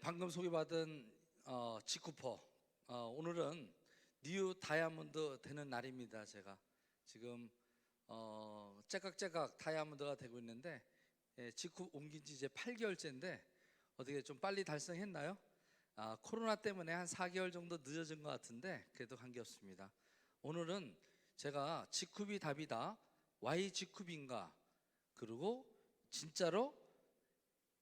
방금 소개받은 지쿠퍼. 오늘은 뉴 다이아몬드 되는 날입니다. 제가 지금 째깍째깍 다이아몬드가 되고 있는데, 지쿠 옮긴 지 이제 8개월째인데 어떻게 좀 빨리 달성했나요? 코로나 때문에 한 4개월 정도 늦어진 것 같은데 그래도 관계없습니다. 오늘은 제가 지쿠비 답이다, 와이 지쿠비인가, 그리고 진짜로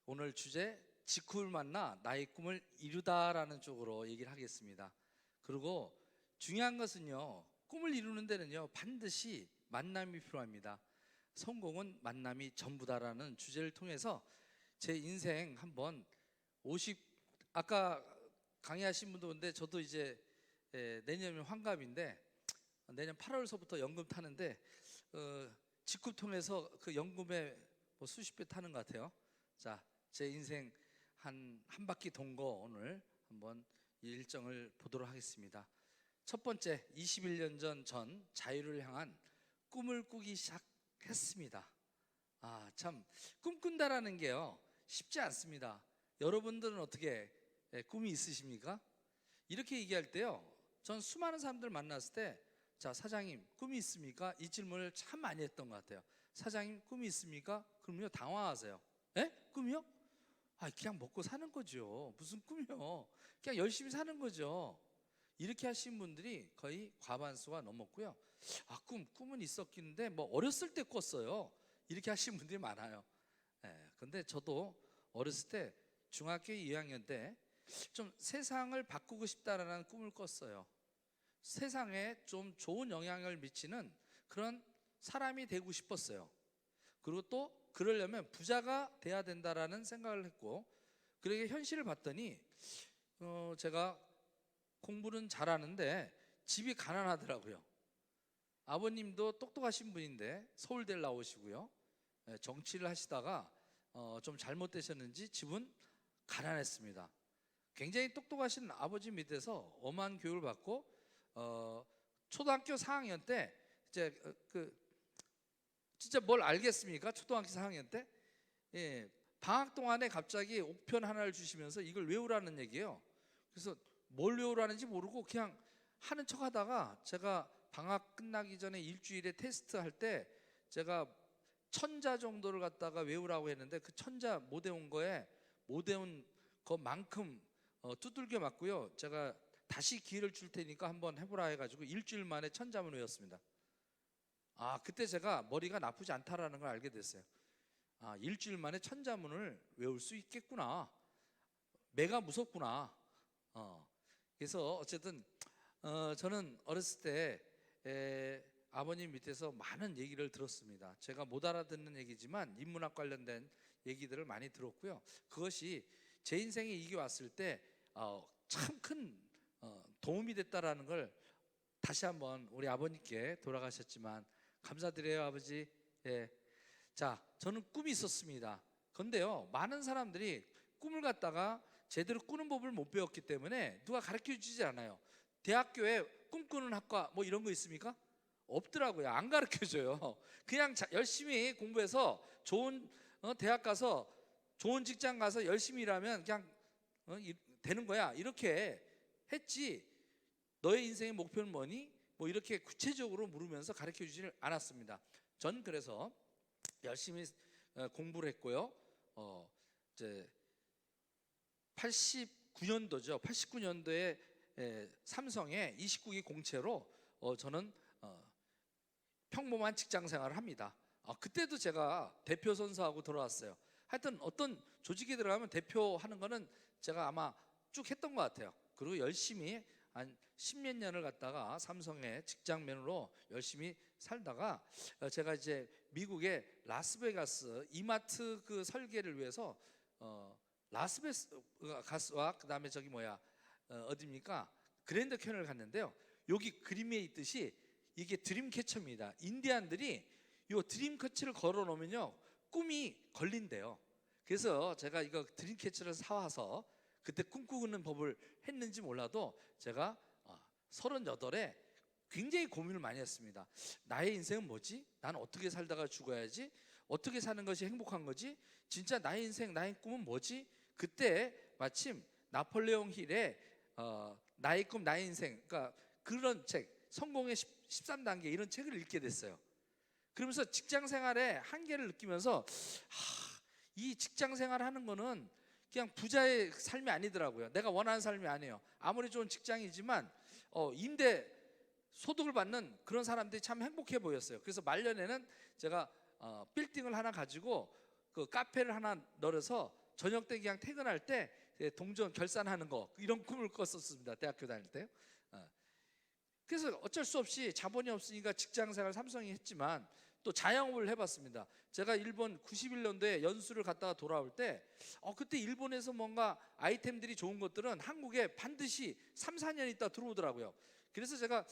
오늘 주제 지쿠를 만나 나의 꿈을 이루다라는 쪽으로 얘기를 하겠습니다. 그리고 중요한 것은요, 꿈을 이루는 데는요 반드시 만남이 필요합니다. 성공은 만남이 전부다라는 주제를 통해서 제 인생 한번 50 아까 강의하신 분도 근데 저도 이제 내년이면 환갑인데 내년 8월서부터 연금 타는데 직구 통해서 그 연금에 뭐 수십 배 타는 것 같아요. 자, 제 인생 한 바퀴 돈 거 오늘 한번 이 일정을 보도록 하겠습니다. 첫 번째, 21년 전 자유를 향한 꿈을 꾸기 시작했습니다. 참 꿈꾼다라는 게요 쉽지 않습니다. 여러분들은 어떻게 꿈이 있으십니까? 이렇게 얘기할 때요, 전 수많은 사람들 만났을 때, 자, 사장님 꿈이 있습니까? 이 질문을 참 많이 했던 것 같아요. 사장님 꿈이 있습니까? 그러면요 당황하세요. 에? 꿈이요? 그냥 먹고 사는 거죠. 무슨 꿈이요? 그냥 열심히 사는 거죠. 이렇게 하신 분들이 거의 과반수가 넘었고요. 꿈은 있었긴데 뭐 어렸을 때 꿨어요. 이렇게 하신 분들이 많아요. 근데 저도 어렸을 때 중학교 2학년 때 좀 세상을 바꾸고 싶다라는 꿈을 꿨어요. 세상에 좀 좋은 영향을 미치는 그런 사람이 되고 싶었어요. 그리고 또 그러려면 부자가 돼야 된다라는 생각을 했고, 그러게 현실을 봤더니 제가 공부는 잘하는데 집이 가난하더라고요. 아버님도 똑똑하신 분인데 서울대를 나오시고요, 정치를 하시다가 좀 잘못되셨는지 집은 가난했습니다. 굉장히 똑똑하신 아버지 밑에서 엄한 교육을 받고 초등학교 4학년 때 이제 진짜 뭘 알겠습니까? 초등학교 4학년 때 방학 동안에 갑자기 옥편 하나를 주시면서 이걸 외우라는 얘기예요. 그래서 뭘 외우라는지 모르고 그냥 하는 척 하다가 제가 방학 끝나기 전에 일주일에 테스트 할 때 제가 천자 정도를 갖다가 외우라고 했는데 그 천자 못 외운 것만큼 두들겨 맞고요. 제가 다시 기회를 줄 테니까 한번 해보라 해가지고 일주일 만에 천자문 외웠습니다. 그때 제가 머리가 나쁘지 않다라는 걸 알게 됐어요. 일주일 만에 천자문을 외울 수 있겠구나. 매가 무섭구나. 그래서 어쨌든 저는 어렸을 때 아버님 밑에서 많은 얘기를 들었습니다. 제가 못 알아듣는 얘기지만 인문학 관련된 얘기들을 많이 들었고요. 그것이 제 인생에 이게 왔을 때 참 큰 도움이 됐다라는 걸 다시 한번 우리 아버님께 돌아가셨지만 감사드려요, 아버지. 자, 저는 꿈이 있었습니다. 그런데요, 많은 사람들이 꿈을 갖다가 제대로 꾸는 법을 못 배웠기 때문에 누가 가르쳐 주지 않아요. 대학교에 꿈꾸는 학과 뭐 이런 거 있습니까? 없더라고요. 안 가르쳐 줘요. 그냥 열심히 공부해서 좋은 대학 가서 좋은 직장 가서 열심히 일하면 그냥 되는 거야, 이렇게 했지. 너의 인생의 목표는 뭐니? 뭐 이렇게 구체적으로 물으면서 가르쳐 주지를 않았습니다. 전 그래서 열심히 공부를 했고요. 이제 89년도죠. 89년도에 삼성의 29기 공채로 저는 평범한 직장 생활을 합니다. 그때도 제가 대표 선수하고 돌아왔어요. 하여튼 어떤 조직에 들어가면 대표하는 거는 제가 아마 쭉 했던 것 같아요. 그리고 열심히 한 십몇 년을 갖다가 삼성의 직장면으로 열심히 살다가 제가 이제 미국의 라스베가스 이마트 그 설계를 위해서 라스베가스와 그다음에 저기 어디입니까? 그랜드 캐니언을 갔는데요. 여기 그림에 있듯이 이게 드림캐쳐입니다. 인디안들이 이 드림캐쳐를 걸어 놓으면요 꿈이 걸린대요. 그래서 제가 이거 드림캐쳐를 사와서 그때 꿈꾸는 법을 했는지 몰라도 제가 38에 굉장히 고민을 많이 했습니다. 나의 인생은 뭐지? 난 어떻게 살다가 죽어야지? 어떻게 사는 것이 행복한 거지? 진짜 나의 인생, 나의 꿈은 뭐지? 그때 마침 나폴레옹 힐의 나의 꿈 나의 인생, 그러니까 그런 책, 성공의 13단계 이런 책을 읽게 됐어요. 그러면서 직장 생활의 한계를 느끼면서 이 직장 생활하는 거는 그냥 부자의 삶이 아니더라고요. 내가 원하는 삶이 아니에요. 아무리 좋은 직장이지만 임대 소득을 받는 그런 사람들이 참 행복해 보였어요. 그래서 말년에는 제가 빌딩을 하나 가지고 그 카페를 하나 널어서 저녁 때 그냥 퇴근할 때 동전 결산하는 거, 이런 꿈을 꿨었습니다. 대학교 다닐 때. 그래서 어쩔 수 없이 자본이 없으니까 직장생활 삼성이 했지만 또 자영업을 해봤습니다. 제가 일본 91년도에 연수를 갔다가 돌아올 때 그때 일본에서 뭔가 아이템들이 좋은 것들은 한국에 반드시 3, 4년 있다 들어오더라고요. 그래서 제가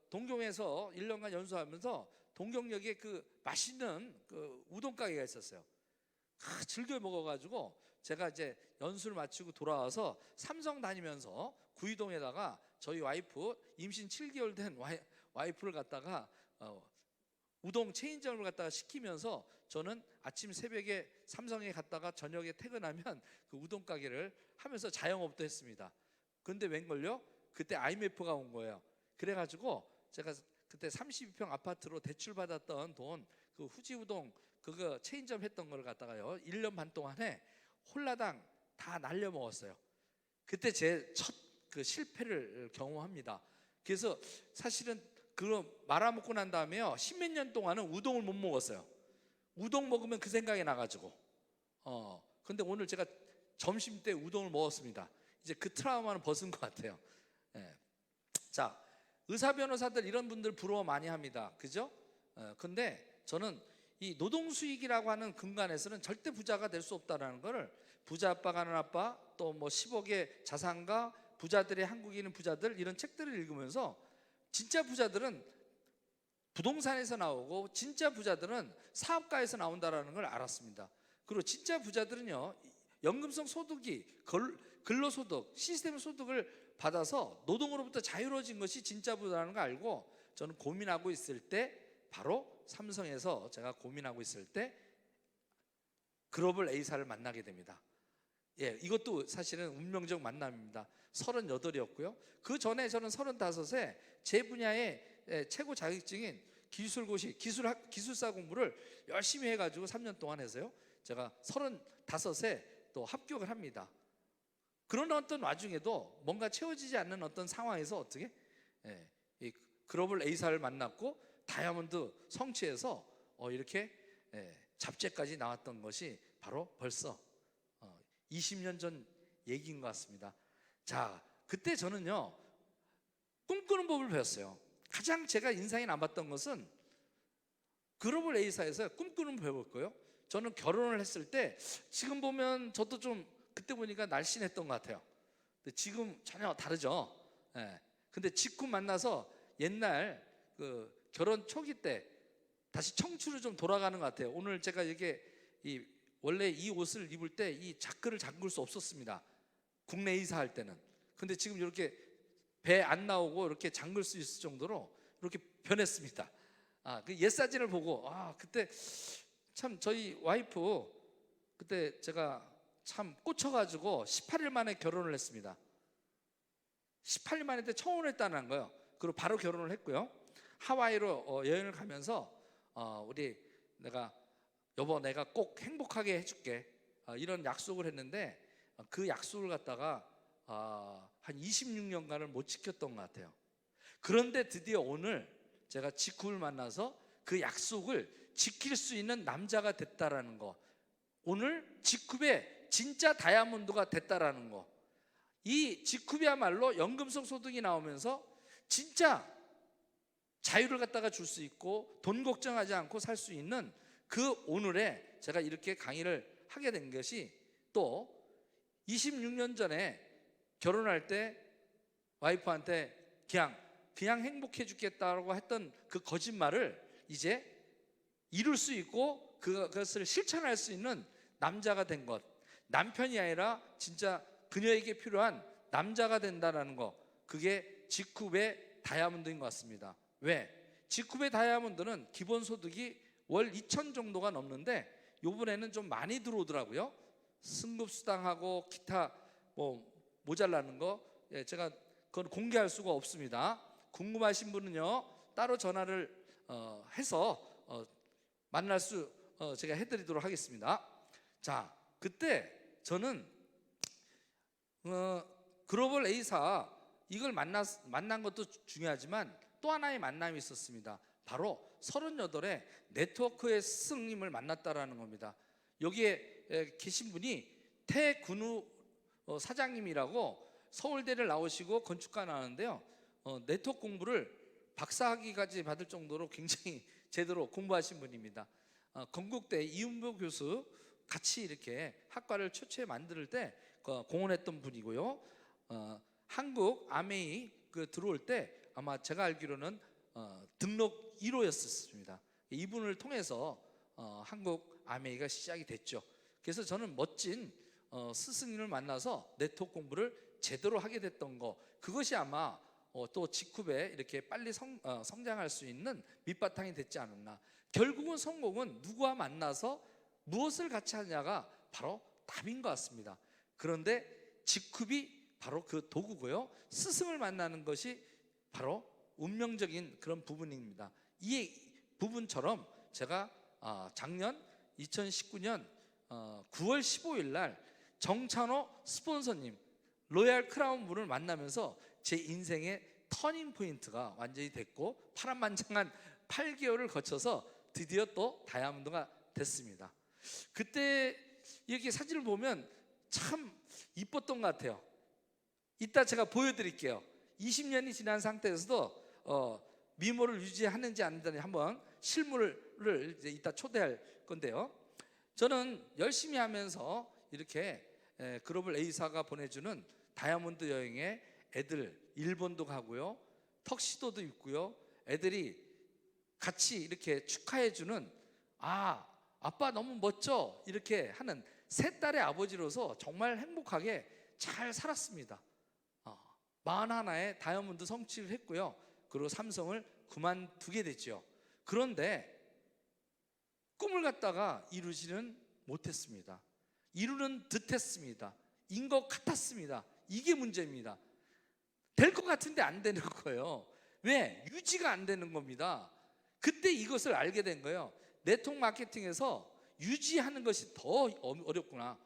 동경에서 1년간 연수하면서 동경역에 그 맛있는 그 우동 가게가 있었어요. 즐겨 먹어가지고 제가 이제 연수를 마치고 돌아와서 삼성 다니면서 구이동에다가 저희 와이프, 임신 7개월 된 와이프를 갖다가 우동 체인점을 갖다가 시키면서 저는 아침 새벽에 삼성에 갔다가 저녁에 퇴근하면 그 우동 가게를 하면서 자영업도 했습니다. 근데 웬걸요? 그때 IMF가 온 거예요. 그래가지고 제가 그때 32평 아파트로 대출 받았던 돈, 그 후지 우동 그거 체인점 했던 걸 갖다가요 1년 반 동안에 홀라당 다 날려 먹었어요. 그때 제 첫 그 실패를 경험합니다. 그래서 사실은 그거 말아먹고 난 다음에요 10몇 년 동안은 우동을 못 먹었어요. 우동 먹으면 그 생각이 나가지고 근데 오늘 제가 점심 때 우동을 먹었습니다. 이제 그 트라우마는 벗은 것 같아요. 자, 의사 변호사들 이런 분들 부러워 많이 합니다. 그죠? 근데 저는 이 노동 수익이라고 하는 근간에서는 절대 부자가 될 수 없다라는 거를 부자 아빠 가는 아빠 또 뭐 10억의 자산가 부자들의 한국에 있는 부자들 이런 책들을 읽으면서 진짜 부자들은 부동산에서 나오고 진짜 부자들은 사업가에서 나온다라는 걸 알았습니다. 그리고 진짜 부자들은요 연금성 소득이 근로소득 시스템 소득을 받아서 노동으로부터 자유로워진 것이 진짜 부자라는 걸 알고 저는 고민하고 있을 때 바로 삼성에서 제가 고민하고 있을 때 글로벌 A사를 만나게 됩니다. 이것도 사실은 운명적 만남입니다. 38이었고요. 그 전에 저는 35에 제 분야의 최고 자격증인 기술고시, 기술사 공부를 열심히 해가지고 3년 동안 해서요. 제가 35에 또 합격을 합니다. 그런 어떤 와중에도 뭔가 채워지지 않는 어떤 상황에서 어떻게 이 글로벌 A사를 만났고 다이아몬드 성취해서 이렇게 잡지까지 나왔던 것이 바로 벌써 20년 전 얘기인 것 같습니다. 자, 그때 저는요 꿈꾸는 법을 배웠어요. 가장 제가 인상이 남았던 것은 글로벌 A사에서 꿈꾸는 법을 배웠고요. 저는 결혼을 했을 때 지금 보면 저도 좀 그때 보니까 날씬했던 것 같아요. 근데 지금 전혀 다르죠. 근데 직후 만나서 옛날 그 결혼 초기 때 다시 청춘으로 좀 돌아가는 것 같아요. 오늘 제가 이게 원래 이 옷을 입을 때 이 자크를 잠글 수 없었습니다. 국내 이사 할 때는. 근데 지금 이렇게 배 안 나오고 이렇게 잠글 수 있을 정도로 이렇게 변했습니다. 그 옛 사진을 보고 그때 참 저희 와이프 그때 제가 참 꽂혀가지고 18일 만에 결혼을 했습니다. 18일 만에 처음으로 했다는 거예요. 그리고 바로 결혼을 했고요. 하와이로 여행을 가면서 여보 내가 꼭 행복하게 해줄게 이런 약속을 했는데 그 약속을 갖다가 한 26년간을 못 지켰던 것 같아요. 그런데 드디어 오늘 제가 직후를 만나서 그 약속을 지킬 수 있는 남자가 됐다라는 거, 오늘 직후의 진짜 다이아몬드가 됐다라는 거, 이 직후야말로 연금성 소득이 나오면서 진짜 자유를 갖다가 줄 수 있고 돈 걱정하지 않고 살 수 있는 그 오늘에 제가 이렇게 강의를 하게 된 것이 또 26년 전에 결혼할 때 와이프한테 그냥 행복해 죽겠다고 했던 그 거짓말을 이제 이룰 수 있고 그것을 실천할 수 있는 남자가 된 것, 남편이 아니라 진짜 그녀에게 필요한 남자가 된다는 거, 그게 직후의 다이아몬드인 것 같습니다. 왜? 직후의 다이아몬드는 기본소득이 월 2천 정도가 넘는데 요번에는 좀 많이 들어오더라고요. 승급수당하고 기타 뭐 모자라는 거, 제가 그건 공개할 수가 없습니다. 궁금하신 분은요 따로 전화를 해서 만날 수 제가 해드리도록 하겠습니다. 자, 그때 저는 글로벌 A사 이걸 만난 것도 중요하지만 또 하나의 만남이 있었습니다. 바로 38의 네트워크의 스승님을 만났다라는 겁니다. 여기에 계신 분이 태근우 사장님이라고 서울대를 나오시고 건축가 나왔는데요, 네트워크 공부를 박사학위까지 받을 정도로 굉장히 제대로 공부하신 분입니다. 건국대 이은보 교수 같이 이렇게 학과를 최초에 만들 때 공헌했던 분이고요. 한국 아메이 들어올 때 아마 제가 알기로는 등록 1호였었습니다. 이분을 통해서 한국 아메이가 시작이 됐죠. 그래서 저는 멋진 스승님을 만나서 네트워크 공부를 제대로 하게 됐던 거, 그것이 아마 또 직후에 이렇게 빨리 성장할 수 있는 밑바탕이 됐지 않았나. 결국은 성공은 누구와 만나서 무엇을 같이 하냐가 바로 답인 것 같습니다. 그런데 직급이 바로 그 도구고요, 스승을 만나는 것이 바로 운명적인 그런 부분입니다. 이 부분처럼 제가 작년 2019년 9월 15일 날 정찬호 스폰서님 로얄 크라운 분을 만나면서 제 인생의 터닝 포인트가 완전히 됐고 파란만장한 8개월을 거쳐서 드디어 또 다이아몬드가 됐습니다. 그때 이렇게 사진을 보면 참 이뻤던 것 같아요. 이따 제가 보여드릴게요. 20년이 지난 상태에서도 미모를 유지하는지 안 하는지 한번 실물을 이제 이따 초대할 건데요, 저는 열심히 하면서 이렇게 글로벌 A사가 보내주는 다이아몬드 여행에 애들 일본도 가고요, 턱시도도 입고요, 애들이 같이 이렇게 축하해주는 아빠 너무 멋져 이렇게 하는 세 딸의 아버지로서 정말 행복하게 잘 살았습니다. 41의 다이아몬드 성취를 했고요, 그리고 삼성을 그만두게 됐죠. 그런데 꿈을 갖다가 이루지는 못했습니다. 이루는 듯 했습니다. 인 것 같았습니다. 이게 문제입니다. 될 것 같은데 안 되는 거예요. 왜? 유지가 안 되는 겁니다. 그때 이것을 알게 된 거예요. 네트워크 마케팅에서 유지하는 것이 더 어렵구나.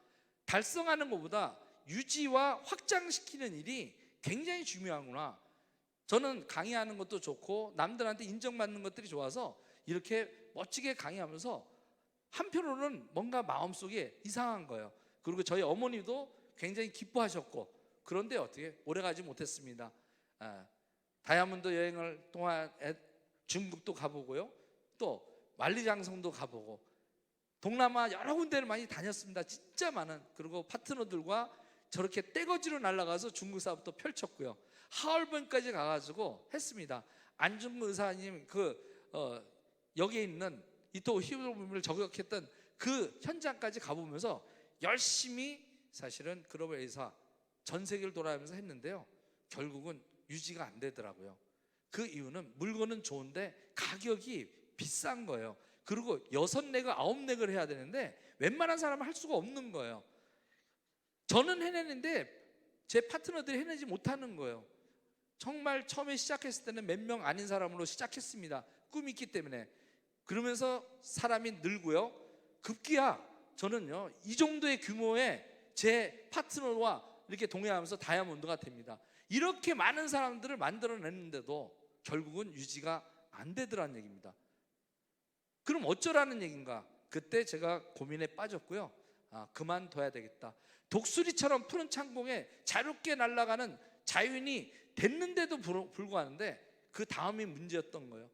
달성하는 것보다 유지와 확장시키는 일이 굉장히 중요하구나. 저는 강의하는 것도 좋고 남들한테 인정받는 것들이 좋아서 이렇게 멋지게 강의하면서 한편으로는 뭔가 마음속에 이상한 거예요. 그리고 저희 어머니도 굉장히 기뻐하셨고, 그런데 어떻게 오래가지 못했습니다. 다이아몬드 여행을 동안 중국도 가보고요, 또 만리장성도 가보고 동남아 여러 군데를 많이 다녔습니다. 진짜 많은. 그리고 파트너들과 저렇게 떼거지로 날아가서 중국 사업도 펼쳤고요, 하얼빈까지 가가지고 했습니다. 안중근 의사님 여기에 있는 이토 히로부미를 저격했던 그 현장까지 가보면서 열심히 사실은 글로벌 A사 전 세계를 돌아가면서 했는데요, 결국은 유지가 안 되더라고요. 그 이유는 물건은 좋은데 가격이 비싼 거예요. 그리고 6렉을 9렉을 해야 되는데 웬만한 사람은 할 수가 없는 거예요. 저는 해내는데 제 파트너들이 해내지 못하는 거예요. 정말 처음에 시작했을 때는 몇 명 아닌 사람으로 시작했습니다. 꿈이 있기 때문에. 그러면서 사람이 늘고요, 급기야 저는요 이 정도의 규모의 제 파트너와 이렇게 동행하면서 다이아몬드가 됩니다. 이렇게 많은 사람들을 만들어냈는데도 결국은 유지가 안 되더라는 얘기입니다. 그럼 어쩌라는 얘기인가? 그때 제가 고민에 빠졌고요, 그만둬야 되겠다. 독수리처럼 푸른 창공에 자유롭게 날아가는 자유인이 됐는데도 불구하는데 그 다음이 문제였던 거예요.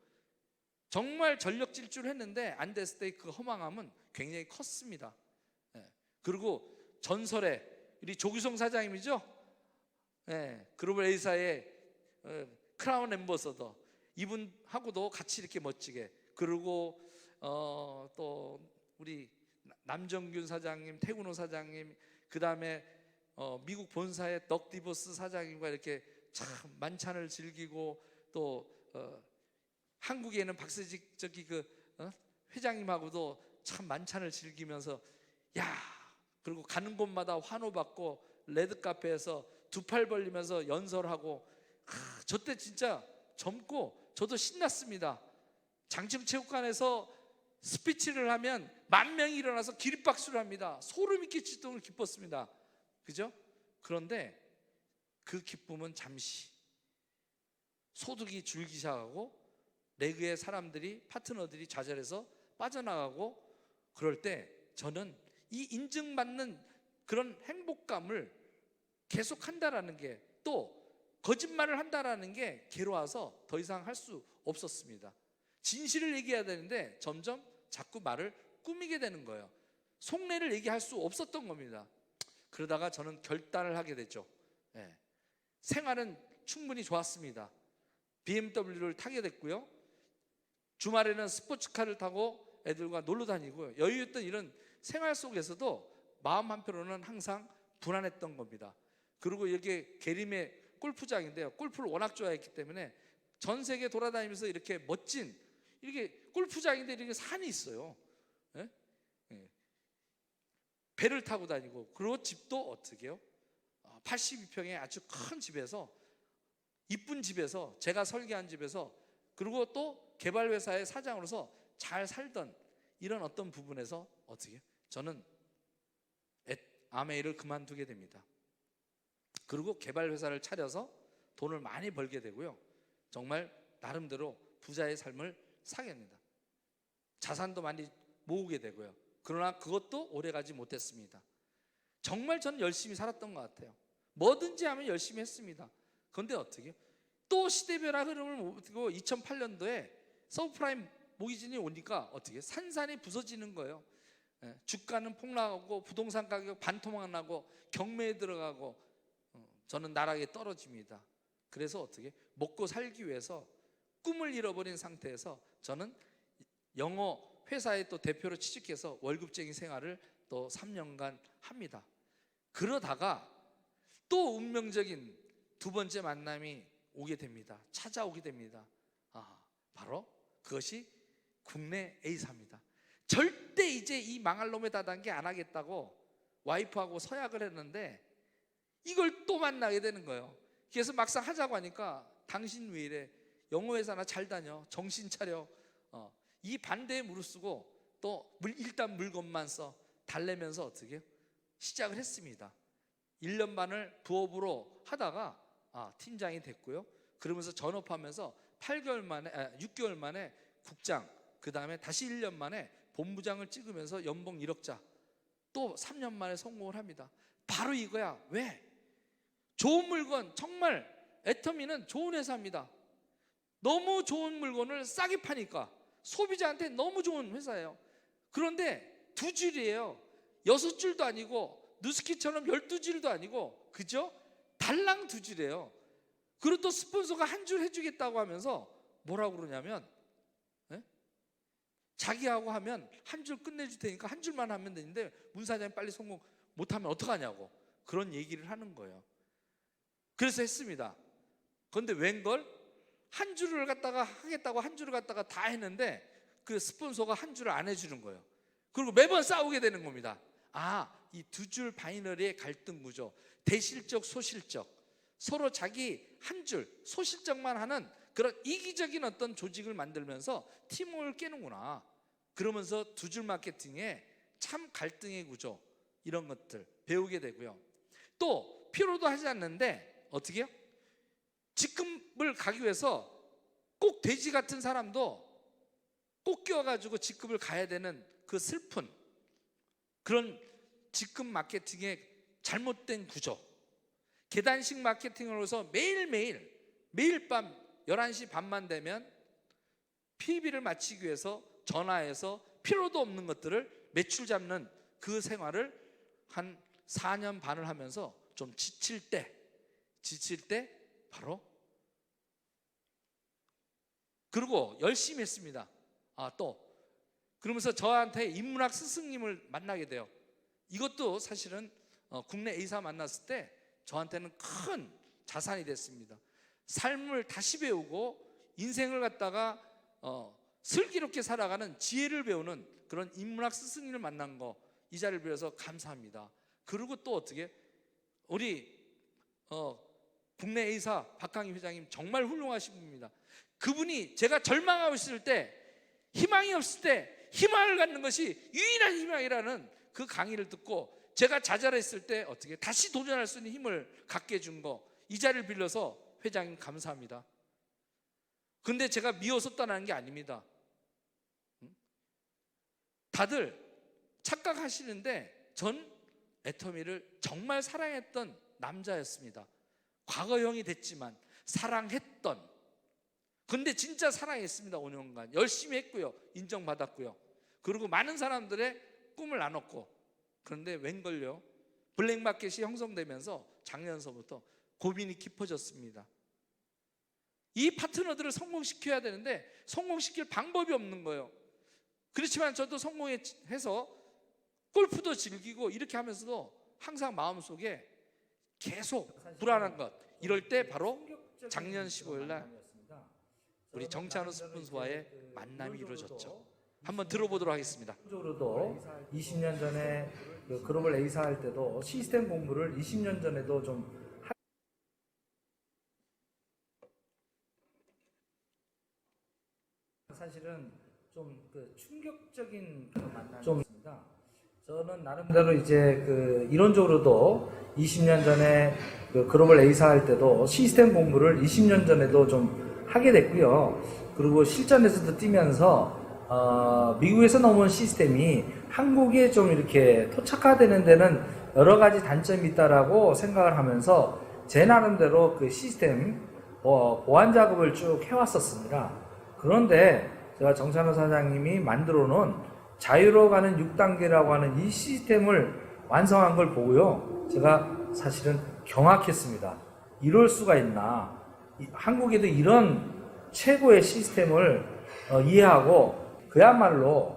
정말 전력 질주를 했는데 안 됐을 때 그 허망함은 굉장히 컸습니다. 그리고 전설의 우리 조규성 사장님이죠. 글로벌 A사의 크라운 앰버서더, 이분하고도 같이 이렇게 멋지게. 그리고 또 우리 남정균 사장님, 태군호 사장님, 그 다음에 미국 본사의 덕디버스 사장님과 이렇게 참 만찬을 즐기고, 또 한국에 있는 박세직 회장님하고도 참 만찬을 즐기면서, 야 그리고 가는 곳마다 환호받고 레드카페에서 두 팔 벌리면서 연설하고, 저 때 진짜 젊고 저도 신났습니다. 장충체육관에서 스피치를 하면 10,000명이 일어나서 기립박수를 합니다. 소름이 끼칠 정도로 기뻤습니다. 그죠? 그런데 그 기쁨은 잠시, 소득이 줄기 시작하고 레그의 사람들이, 파트너들이 좌절해서 빠져나가고, 그럴 때 저는 이 인증받는 그런 행복감을 계속한다라는 게, 또 거짓말을 한다라는 게 괴로워서 더 이상 할 수 없었습니다. 진실을 얘기해야 되는데 점점 자꾸 말을 꾸미게 되는 거예요. 속내를 얘기할 수 없었던 겁니다. 그러다가 저는 결단을 하게 됐죠. 생활은 충분히 좋았습니다. BMW를 타게 됐고요. 주말에는 스포츠카를 타고 애들과 놀러 다니고요. 여유있던 이런 생활 속에서도 마음 한편으로는 항상 불안했던 겁니다. 그리고 여기 계림의 골프장인데요, 골프를 워낙 좋아했기 때문에 전 세계 돌아다니면서 이렇게 멋진, 이렇게 골프장인데 이렇게 산이 있어요. 배를 타고 다니고, 그리고 집도 어떻게 해요? 82평의 아주 큰 집에서, 이쁜 집에서, 제가 설계한 집에서, 그리고 또 개발회사의 사장으로서 잘 살던 이런 어떤 부분에서 어떻게 해요? 저는 아메이를 그만두게 됩니다. 그리고 개발회사를 차려서 돈을 많이 벌게 되고요, 정말 나름대로 부자의 삶을 사게 됩니다. 자산도 많이 모으게 되고요. 그러나 그것도 오래가지 못했습니다. 정말 저는 열심히 살았던 것 같아요. 뭐든지 하면 열심히 했습니다. 그런데 어떻게 또 시대 변화 흐름을 모르고 2008년도에 서브프라임 모기진이 오니까 어떻게 산산이 부서지는 거예요. 주가는 폭락하고 부동산 가격 반토막 나고 경매에 들어가고, 저는 나락에 떨어집니다. 그래서 어떻게 먹고 살기 위해서 꿈을 잃어버린 상태에서 저는 영어 회사의 또 대표로 취직해서 월급쟁이 생활을 또 3년간 합니다. 그러다가 또 운명적인 두 번째 만남이 오게 됩니다. 찾아오게 됩니다. 바로 그것이 국내 A사입니다. 절대 이제 이 망할 놈의 다단계 안 하겠다고 와이프하고 서약을 했는데 이걸 또 만나게 되는 거예요. 그래서 막상 하자고 하니까 당신 왜 이래? 영어 회사나 잘 다녀. 정신 차려. 이 반대에 무릅쓰고 또 일단 물건만 써 달래면서 어떻게 시작을 했습니다. 1년 반을 부업으로 하다가 팀장이 됐고요. 그러면서 전업하면서 6개월 만에 국장, 그 다음에 다시 1년 만에 본부장을 찍으면서 연봉 1억자, 또 3년 만에 성공을 합니다. 바로 이거야. 왜? 좋은 물건, 정말 애터미는 좋은 회사입니다. 너무 좋은 물건을 싸게 파니까 소비자한테 너무 좋은 회사예요. 그런데 2줄이에요. 6줄도 아니고 누스키처럼 12줄도 아니고, 그죠? 달랑 2줄이에요. 그리고 또 스폰서가 1줄 해주겠다고 하면서 뭐라고 그러냐면, 자기하고 하면 1줄 끝내줄 테니까 1줄만 하면 되는데 문 사장이 빨리 성공 못하면 어떡하냐고 그런 얘기를 하는 거예요. 그래서 했습니다. 그런데 웬걸 1줄을 갖다가 하겠다고 1줄을 갖다가 다 했는데 그 스폰서가 1줄을 안 해주는 거예요. 그리고 매번 싸우게 되는 겁니다. 이 2줄 바이너리의 갈등 구조, 대실적 소실적, 서로 자기 1줄 소실적만 하는 그런 이기적인 어떤 조직을 만들면서 팀워크를 깨는구나. 그러면서 2줄 마케팅에 참 갈등의 구조, 이런 것들 배우게 되고요. 또 필요도 하지 않는데 어떻게 해요? 직급을 가기 위해서 꼭 돼지 같은 사람도 꼭 껴가지고 직급을 가야 되는 그 슬픈 그런 직급 마케팅의 잘못된 구조, 계단식 마케팅을 해서 매일 밤 11시 반만 되면 PB를 마치기 위해서 전화해서 필요도 없는 것들을 매출 잡는 그 생활을 한 4년 반을 하면서 좀 지칠 때 바로 그리고 열심히 했습니다. 또 그러면서 저한테 인문학 스승님을 만나게 돼요. 이것도 사실은 국내 A사 만났을 때 저한테는 큰 자산이 됐습니다. 삶을 다시 배우고 인생을 갖다가 슬기롭게 살아가는 지혜를 배우는 그런 인문학 스승님을 만난 거, 이 자리를 빌어서 감사합니다. 그리고 또 어떻게 우리 국내 A사 박강희 회장님 정말 훌륭하신 분입니다. 그분이 제가 절망하고 있을 때, 희망이 없을 때 희망을 갖는 것이 유일한 희망이라는 그 강의를 듣고 제가 좌절했을 때 어떻게 다시 도전할 수 있는 힘을 갖게 해준 거, 이 자리를 빌려서 회장님 감사합니다. 근데 제가 미워서 떠나는 게 아닙니다. 다들 착각하시는데 전 애터미를 정말 사랑했던 남자였습니다. 과거형이 됐지만 사랑했던, 근데 진짜 사랑했습니다. 5년간 열심히 했고요, 인정받았고요, 그리고 많은 사람들의 꿈을 나눴고. 그런데 웬걸요, 블랙마켓이 형성되면서 작년서부터 고민이 깊어졌습니다. 이 파트너들을 성공시켜야 되는데 성공시킬 방법이 없는 거예요. 그렇지만 저도 성공해서 골프도 즐기고 이렇게 하면서도 항상 마음속에 계속 불안한 것, 이럴 때 바로 작년 15일 날 우리 정찬호 스폰서와의 만남이 이루어졌죠. 한번 들어보도록 하겠습니다. 적으로도 20년 전에 그 글로벌 A사 할 때도 시스템 공부를 20년 전에도 좀 사실은 좀 그 충격적인 그런 만남이었습니다. 저는 나름대로 이제 그 이론적으로도 20년 전에 그 글로벌 A사 할 때도 시스템 공부를 20년 전에도 좀 하게 됐고요. 그리고 실전에서도 뛰면서 미국에서 넘어온 시스템이 한국에 좀 이렇게 토착화되는 데는 여러 가지 단점이 있다라고 생각을 하면서 제 나름대로 그 시스템 보완 작업을 쭉 해왔었습니다. 그런데 제가 정찬호 사장님이 만들어 놓은 자유로 가는 6단계라고 하는 이 시스템을 완성한 걸 보고요, 제가 사실은 경악했습니다. 이럴 수가 있나, 한국에도 이런 최고의 시스템을 이해하고 그야말로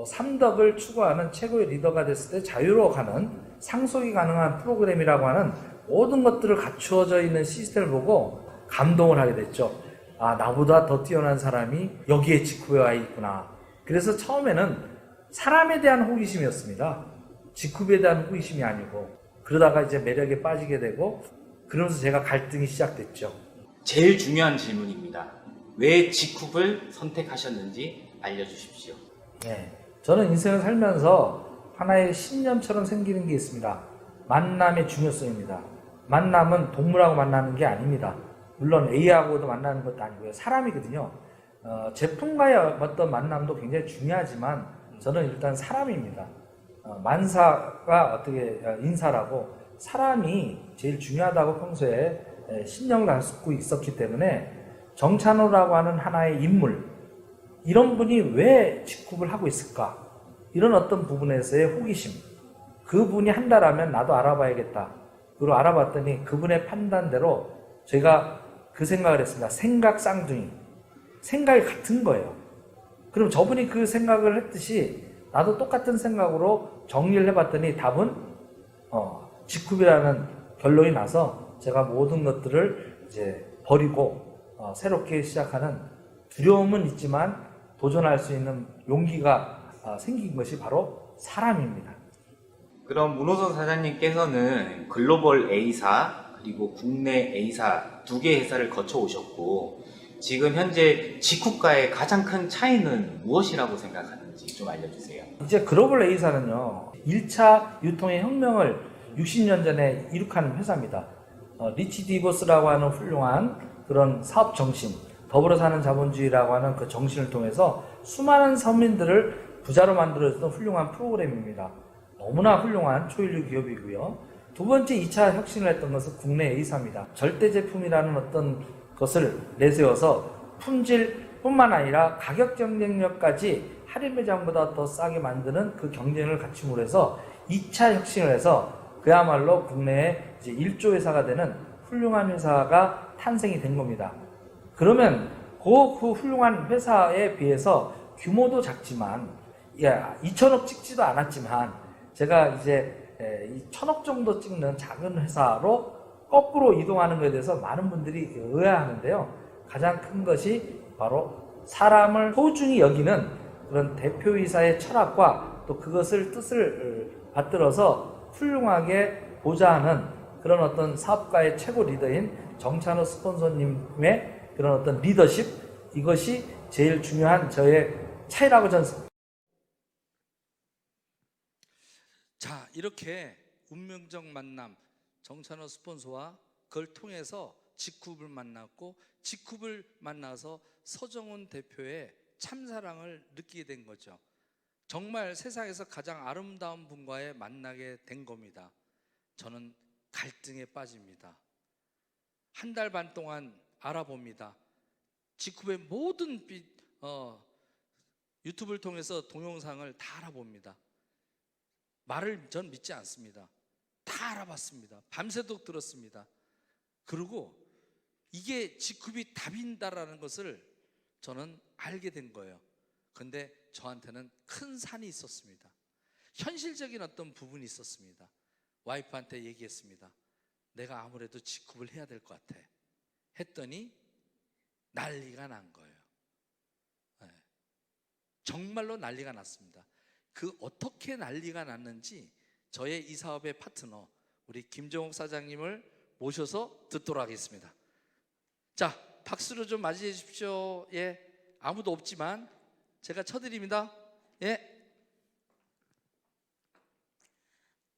삼덕을 추구하는 최고의 리더가 됐을 때 자유로 가는 상속이 가능한 프로그램이라고 하는 모든 것들을 갖추어져 있는 시스템을 보고 감동을 하게 됐죠. 아, 나보다 더 뛰어난 사람이 여기에 직후에 와 있구나. 그래서 처음에는 사람에 대한 호기심이었습니다. 직후에 대한 호기심이 아니고. 그러다가 이제 매력에 빠지게 되고, 그러면서 제가 갈등이 시작됐죠. 제일 중요한 질문입니다. 왜 직후를 선택하셨는지 알려주십시오. 네, 저는 인생을 살면서 하나의 신념처럼 생기는 게 있습니다. 만남의 중요성입니다. 만남은 동물하고 만나는 게 아닙니다. 물론 A하고도 만나는 것도 아니고요, 사람이거든요. 제품과의 어떤 만남도 굉장히 중요하지만 저는 일단 사람입니다. 만사가 어떻게 인사라고, 사람이 제일 중요하다고 평소에 신념을 갖고 있었기 때문에 정찬호라고 하는 하나의 인물, 이런 분이 왜 직급을 하고 있을까, 이런 어떤 부분에서의 호기심, 그분이 한다라면 나도 알아봐야겠다. 그리고 알아봤더니 그분의 판단대로 제가 그 생각을 했습니다. 생각 쌍둥이, 생각이 같은 거예요. 그럼 저분이 그 생각을 했듯이 나도 똑같은 생각으로 정리를 해봤더니 답은 직급이라는 결론이 나서 제가 모든 것들을 이제 버리고 새롭게 시작하는, 두려움은 있지만 도전할 수 있는 용기가 생긴 것이 바로 사람입니다. 그럼 문호선 사장님께서는 글로벌 A사 그리고 국내 A사 두 개 회사를 거쳐 오셨고, 지금 현재 직후가의 가장 큰 차이는 무엇이라고 생각하는지 좀 알려주세요. 이제 글로벌 A사는요, 1차 유통의 혁명을 60년 전에 이룩한 회사입니다. 리치 디보스라고 하는 훌륭한 그런 사업 정신, 더불어 사는 자본주의라고 하는 그 정신을 통해서 수많은 서민들을 부자로 만들어주는 훌륭한 프로그램입니다. 너무나 훌륭한 초일류 기업이고요. 두 번째 2차 혁신을 했던 것은 국내 A사입니다. 절대 제품이라는 어떤 것을 내세워서 품질뿐만 아니라 가격 경쟁력까지 할인 매장보다 더 싸게 만드는 그 경쟁을 갖춤으로 해서 2차 혁신을 해서 그야말로 국내에 이제 1조 회사가 되는 훌륭한 회사가 탄생이 된 겁니다. 그러면 그 훌륭한 회사에 비해서 규모도 작지만, 2천억 찍지도 않았지만, 제가 이제 1,000억 정도 찍는 작은 회사로 거꾸로 이동하는 것에 대해서 많은 분들이 의아하는데요. 가장 큰 것이 바로 사람을 소중히 여기는 그런 대표이사의 철학과 또 그것을 뜻을 받들어서 훌륭하게 보좌하는 그런 어떤 사업가의 최고 리더인 정찬호 스폰서님의 그런 어떤 리더십, 이것이 제일 중요한 저의 차이라고 저는. 자, 이렇게 운명적 만남, 정찬호 스폰서와 그걸 통해서 직쿱을 만났고, 직쿱을 만나서 서정훈 대표의 참사랑을 느끼게 된 거죠. 정말 세상에서 가장 아름다운 분과의 만나게 된 겁니다. 저는 갈등에 빠집니다. 한 달 반 동안 알아봅니다. 직쿱의 모든 유튜브를 통해서 동영상을 다 알아봅니다. 말을 전 믿지 않습니다. 다 알아봤습니다. 밤새도록 들었습니다. 그리고 이게 직쿱이 답인다라는 것을 저는 알게 된 거예요. 근데 저한테는 큰 산이 있었습니다. 현실적인 어떤 부분이 있었습니다. 와이프한테 얘기했습니다. 내가 아무래도 직쿱을 해야 될 것 같아. 했더니 난리가 난 거예요. 네. 정말로 난리가 났습니다. 그 어떻게 난리가 났는지 저의 이 사업의 파트너 우리 김정욱 사장님을 모셔서 듣도록 하겠습니다. 자, 박수로 좀 맞이해 주십시오. 예, 아무도 없지만 제가 쳐드립니다. 예.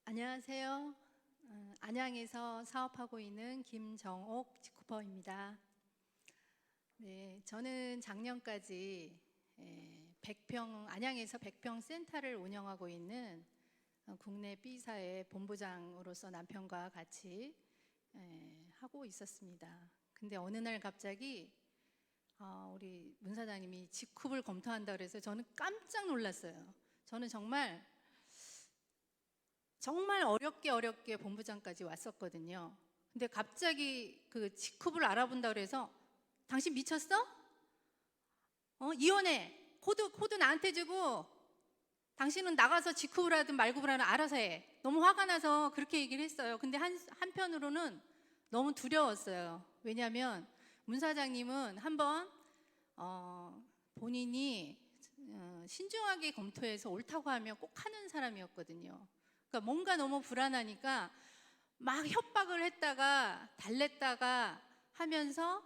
안녕하세요. 안양에서 사업하고 있는 김정옥 직쿠퍼입니다. 네, 저는 작년까지 100평, 안양에서 100평 센터를 운영하고 있는 국내 B사의 본부장으로서 남편과 같이 하고 있었습니다. 근데 어느 날 갑자기 우리 문 사장님이 직쿱을 검토한다 그래서 저는 깜짝 놀랐어요. 저는 정말 어렵게 본부장까지 왔었거든요. 근데 갑자기 그 직쿱을 알아본다 그래서 당신 미쳤어? 이혼해. 코드 나한테 주고 당신은 나가서 직쿱을 하든 말굽을 하든 알아서 해. 너무 화가 나서 그렇게 얘기를 했어요. 근데 한편으로는 너무 두려웠어요. 왜냐하면 문 사장님은 한번 본인이 신중하게 검토해서 옳다고 하면 꼭 하는 사람이었거든요. 그러니까 뭔가 너무 불안하니까 막 협박을 했다가 달랬다가 하면서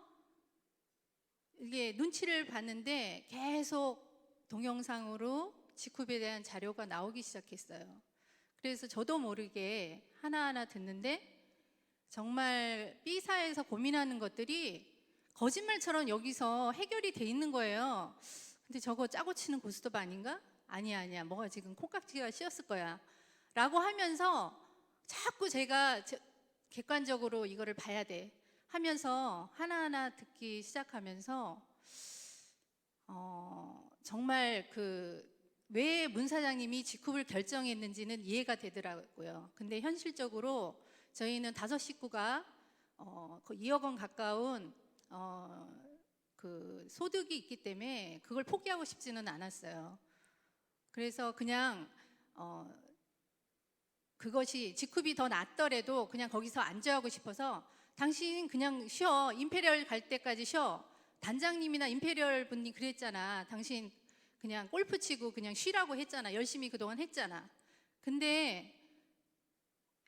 이게 눈치를 봤는데 계속 동영상으로 직쿱에 대한 자료가 나오기 시작했어요. 그래서 저도 모르게 하나하나 듣는데 정말 B사에서 고민하는 것들이 거짓말처럼 여기서 해결이 돼 있는 거예요. 근데 저거 짜고 치는 고스톱 아닌가? 아니야. 뭐가 지금 콩깍지가 씌었을 거야. 라고 하면서 자꾸 제가 객관적으로 이거를 봐야 돼 하면서 하나하나 듣기 시작하면서 정말 왜 문 사장님이 직쿱을 결정했는지는 이해가 되더라고요. 근데 현실적으로 저희는 5 식구가 2억 원 가까운 그 소득이 있기 때문에 그걸 포기하고 싶지는 않았어요. 그래서 그냥 그것이 직쿱이 더 낫더라도 그냥 거기서 안주하고 싶어서 당신 그냥 쉬어. 임페리얼 갈 때까지 쉬어. 단장님이나 임페리얼 분이 그랬잖아. 당신 그냥 골프 치고 그냥 쉬라고 했잖아. 열심히 그동안 했잖아. 근데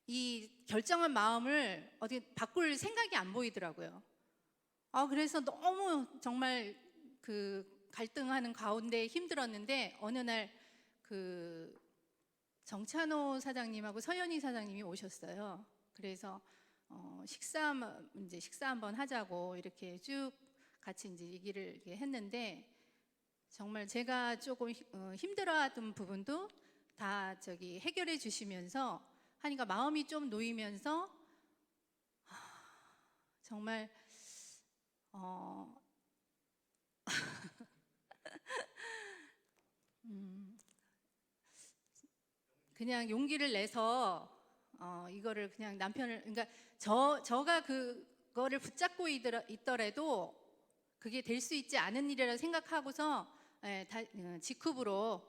이 결정한 마음을 어디 바꿀 생각이 안 보이더라고요. 그래서 너무 정말 갈등하는 가운데 힘들었는데 어느 날 정찬호 사장님하고 서현희 사장님이 오셨어요. 그래서 식사 한번 하자고 이렇게 쭉 같이 이제 얘기를 이렇게 했는데 정말 제가 조금 힘들어하던 부분도 다 해결해 주시면서 하니까 마음이 좀 놓이면서 정말 그냥 용기를 내서 이거를 그냥 남편을 그러니까 저가 그거를 붙잡고 있더라도 그게 될 수 있지 않은 일이라 생각하고서 직쿱으로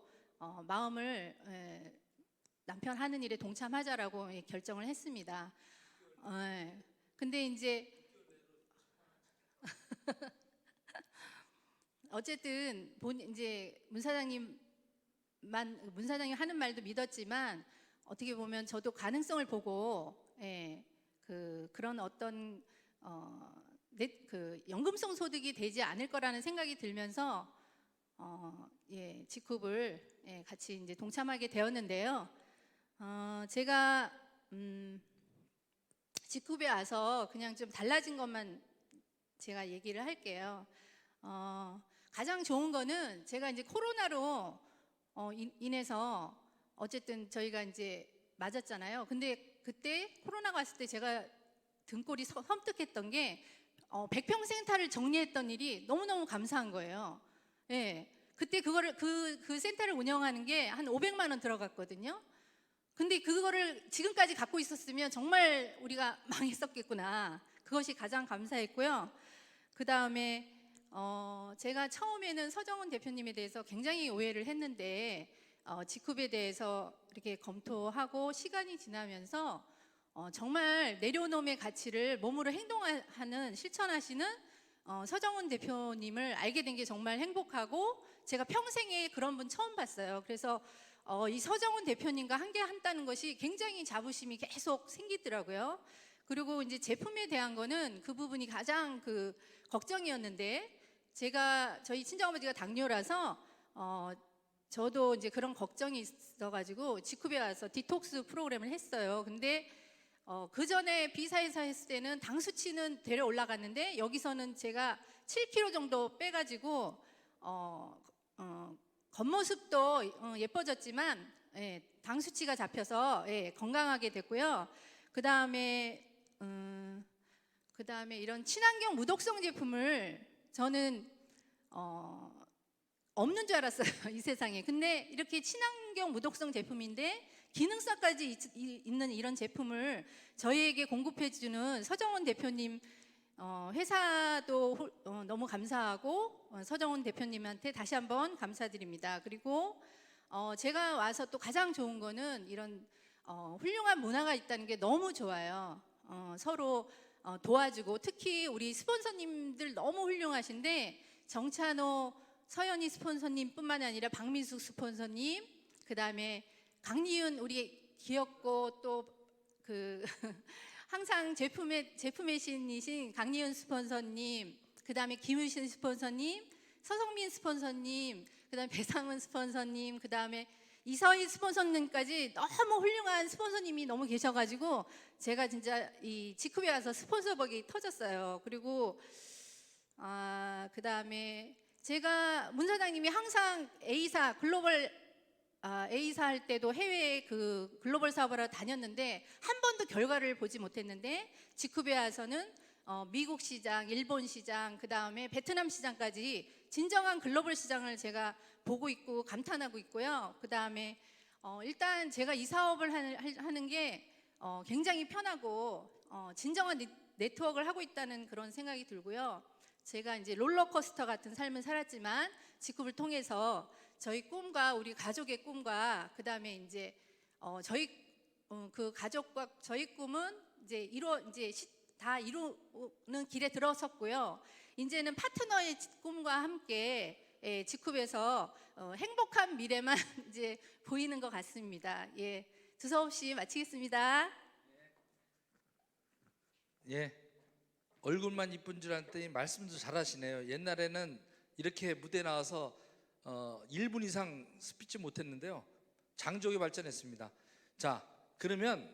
마음을 남편 하는 일에 동참하자라고 결정을 했습니다. 근데 이제 어쨌든 이제 문 사장님 문 사장님 하는 말도 믿었지만 어떻게 보면 저도 가능성을 보고 그런 어떤 그 연금성 소득이 되지 않을 거라는 생각이 들면서 직후를 같이 이제 동참하게 되었는데요. 제가 직후에 와서 그냥 좀 달라진 것만 제가 얘기를 할게요. 가장 좋은 거는 제가 이제 코로나로 인해서 어쨌든 저희가 이제 맞았잖아요. 근데 그때 코로나가 왔을 때 제가 등골이 섬뜩했던 게 백평센터를 정리했던 일이 너무너무 감사한 거예요. 그때 그거를 그 센터를 운영하는 게 한 500만 원 들어갔거든요. 근데 그거를 지금까지 갖고 있었으면 정말 우리가 망했었겠구나. 그것이 가장 감사했고요. 그 다음에 제가 처음에는 서정훈 대표님에 대해서 굉장히 오해를 했는데 직후에 대해서 이렇게 검토하고 시간이 지나면서 정말 내려놓음의 가치를 몸으로 행동하는 실천하시는 서정훈 대표님을 알게 된 게 정말 행복하고 제가 평생에 그런 분 처음 봤어요. 그래서 이 서정훈 대표님과 함께한다는 것이 굉장히 자부심이 계속 생기더라고요. 그리고 이제 제품에 대한 거는 그 부분이 가장 그 걱정이었는데 저희 친정아버지가 당뇨라서 저도 이제 그런 걱정이 있어가지고 직후에 와서 디톡스 프로그램을 했어요. 근데 그 전에 B사에서 했을 때는 당 수치는 되려 올라갔는데 여기서는 제가 7kg 정도 빼가지고 겉모습도 예뻐졌지만 당 수치가 잡혀서 건강하게 됐고요. 그 다음에 이런 친환경 무독성 제품을 저는 없는 줄 알았어요. 이 세상에. 근데 이렇게 친환경 무독성 제품인데 기능성까지 있는 이런 제품을 저희에게 공급해주는 서정훈 대표님 회사도 너무 감사하고 서정훈 대표님한테 다시 한번 감사드립니다. 그리고 제가 와서 또 가장 좋은 거는 이런 훌륭한 문화가 있다는 게 너무 좋아요. 서로 도와주고 특히 우리 스폰서님들 너무 훌륭하신데 정찬호 서연희 스폰서님뿐만 아니라 박민숙 스폰서님, 그 다음에 강리윤 우리 귀엽고 또 그 항상 제품의 신이신 강리윤 스폰서님, 그 다음에 김유신 스폰서님, 서성민 스폰서님, 그 다음에 배상은 스폰서님, 그 다음에 이서희 스폰서님까지 너무 훌륭한 스폰서님이 너무 계셔가지고 제가 진짜 이 직후에 와서 스폰서복이 터졌어요. 그리고 그 다음에 제가 문 사장님이 항상 A사 글로벌 A사 할 때도 해외에 그 글로벌 사업을 하러 다녔는데 한 번도 결과를 보지 못했는데 직후에 와서는 미국 시장, 일본 시장, 그 다음에 베트남 시장까지 진정한 글로벌 시장을 제가 보고 있고 감탄하고 있고요. 그 다음에 일단 제가 이 사업을 하는 게 굉장히 편하고 진정한 네트워크를 하고 있다는 그런 생각이 들고요. 제가 이제 롤러코스터 같은 삶을 살았지만 직후를 통해서 저희 꿈과 우리 가족의 꿈과 그 다음에 이제 저희 그 가족과 저희 꿈은 이제 다 이루는 길에 들어섰고요. 이제는 파트너의 꿈과 함께 직후에서 행복한 미래만 이제 보이는 것 같습니다. 두서없이 마치겠습니다. 얼굴만 이쁜 줄 알았더니 말씀도 잘하시네요. 옛날에는 이렇게 무대 나와서 1분 이상 스피치 못했는데요. 장족이 발전했습니다. 자, 그러면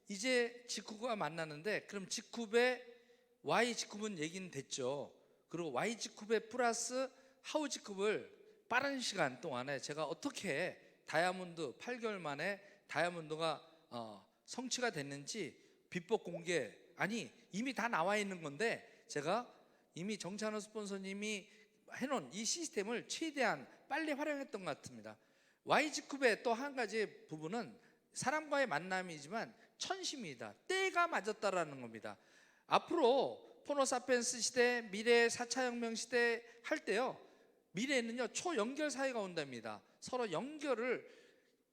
이제 직후가 만나는데 그럼 직후배 Y 직후분 얘기는 됐죠. 그리고 Y 직후배 플러스 하우 직후를 빠른 시간 동안에 제가 어떻게 다이아몬드 8개월 만에 다이아몬드가 성취가 됐는지 비법 공개 아니 이미 다 나와 있는 건데 제가 이미 정찬호 스폰서님이 해놓은 이 시스템을 최대한 빨리 활용했던 것 같습니다. Y직급의 또 한 가지 부분은 사람과의 만남이지만 천심이다. 때가 맞았다라는 겁니다. 앞으로 포노사피엔스 시대, 미래 4차 혁명 시대 할 때요. 미래에는요 초연결 사회가 온답니다. 서로 연결을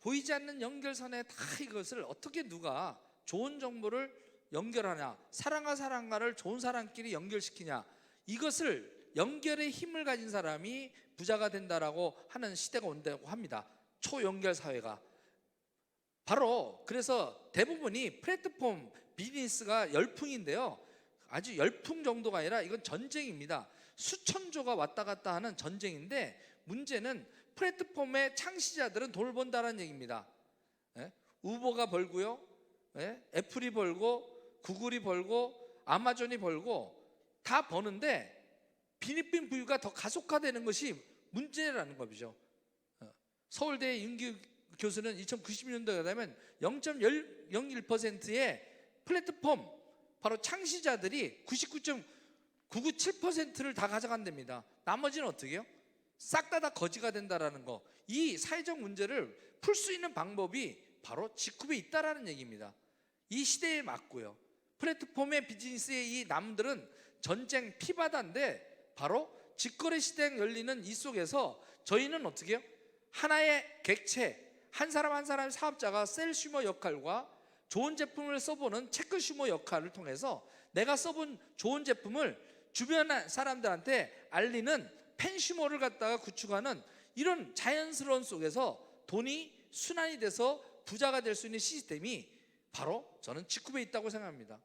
보이지 않는 연결선에 다 이것을 어떻게 누가 좋은 정보를 연결하냐, 사람과 사람과를 좋은 사람끼리 연결시키냐, 이것을 연결의 힘을 가진 사람이 부자가 된다라고 하는 시대가 온다고 합니다. 초연결 사회가 바로 그래서 대부분이 플랫폼 비즈니스가 열풍인데요. 아주 열풍 정도가 아니라 이건 전쟁입니다. 수천조가 왔다 갔다 하는 전쟁인데 문제는 플랫폼의 창시자들은 돈을 번다는 얘기입니다. 예? 우버가 벌고요, 예? 애플이 벌고 구글이 벌고 아마존이 벌고 다 버는데 빈익빈 부유가 더 가속화되는 것이 문제라는 거죠. 서울대 윤기 교수는 2090년도에 되면 0.01%의 플랫폼 바로 창시자들이 99.997%를 다 가져간답니다. 나머지는 어떻게 해요? 싹 다 거지가 된다라는 거. 이 사회적 문제를 풀 수 있는 방법이 바로 직급에 있다라는 얘기입니다. 이 시대에 맞고요. 플랫폼의 비즈니스의 이 남들은 전쟁 피바다인데 바로 직거래 시대가 열리는 이 속에서 저희는 어떻게 해요? 하나의 객체, 한 사람 한 사람의 사업자가 셀슈머 역할과 좋은 제품을 써보는 체크슈머 역할을 통해서 내가 써본 좋은 제품을 주변 사람들한테 알리는 팬슈머를 갖다가 구축하는 이런 자연스러운 속에서 돈이 순환이 돼서 부자가 될 수 있는 시스템이 바로 저는 직급에 있다고 생각합니다.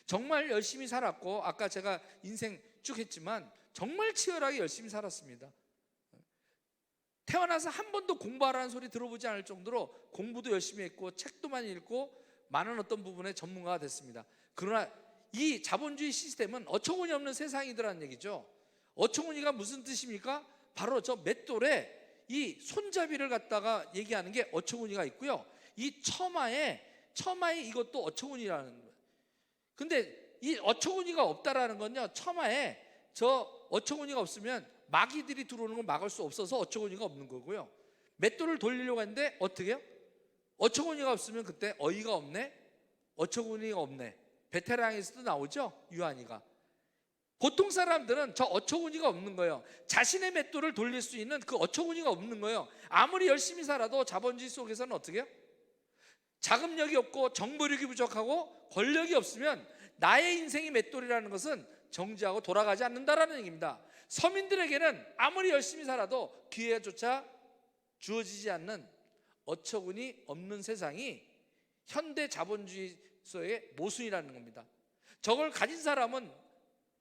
정말 열심히 살았고 아까 제가 인생 쭉 했지만 정말 치열하게 열심히 살았습니다. 태어나서 한 번도 공부하라는 소리 들어보지 않을 정도로 공부도 열심히 했고 책도 많이 읽고 많은 어떤 부분에 전문가가 됐습니다. 그러나 이 자본주의 시스템은 어처구니 없는 세상이더라는 얘기죠. 어처구니가 무슨 뜻입니까? 바로 저 맷돌에 이 손잡이를 갖다가 얘기하는 게 어처구니가 있고요. 이 처마에 이것도 어처구니라는 거예요. 근데 이 어처구니가 없다라는 건요, 처마에 저 어처구니가 없으면 마귀들이 들어오는 걸 막을 수 없어서 어처구니가 없는 거고요. 맷돌을 돌리려고 했는데 어떻게 해요? 어처구니가 없으면 그때 어이가 없네, 어처구니가 없네. 베테랑에서도 나오죠, 유한이가. 보통 사람들은 저 어처구니가 없는 거예요. 자신의 맷돌을 돌릴 수 있는 그 어처구니가 없는 거예요. 아무리 열심히 살아도 자본주의 속에서는 어떻게 해요? 자금력이 없고 정보력이 부족하고 권력이 없으면 나의 인생의 맷돌이라는 것은 정지하고 돌아가지 않는다라는 얘기입니다. 서민들에게는 아무리 열심히 살아도 기회조차 주어지지 않는 어처구니 없는 세상이 현대 자본주의의 모순이라는 겁니다. 저걸 가진 사람은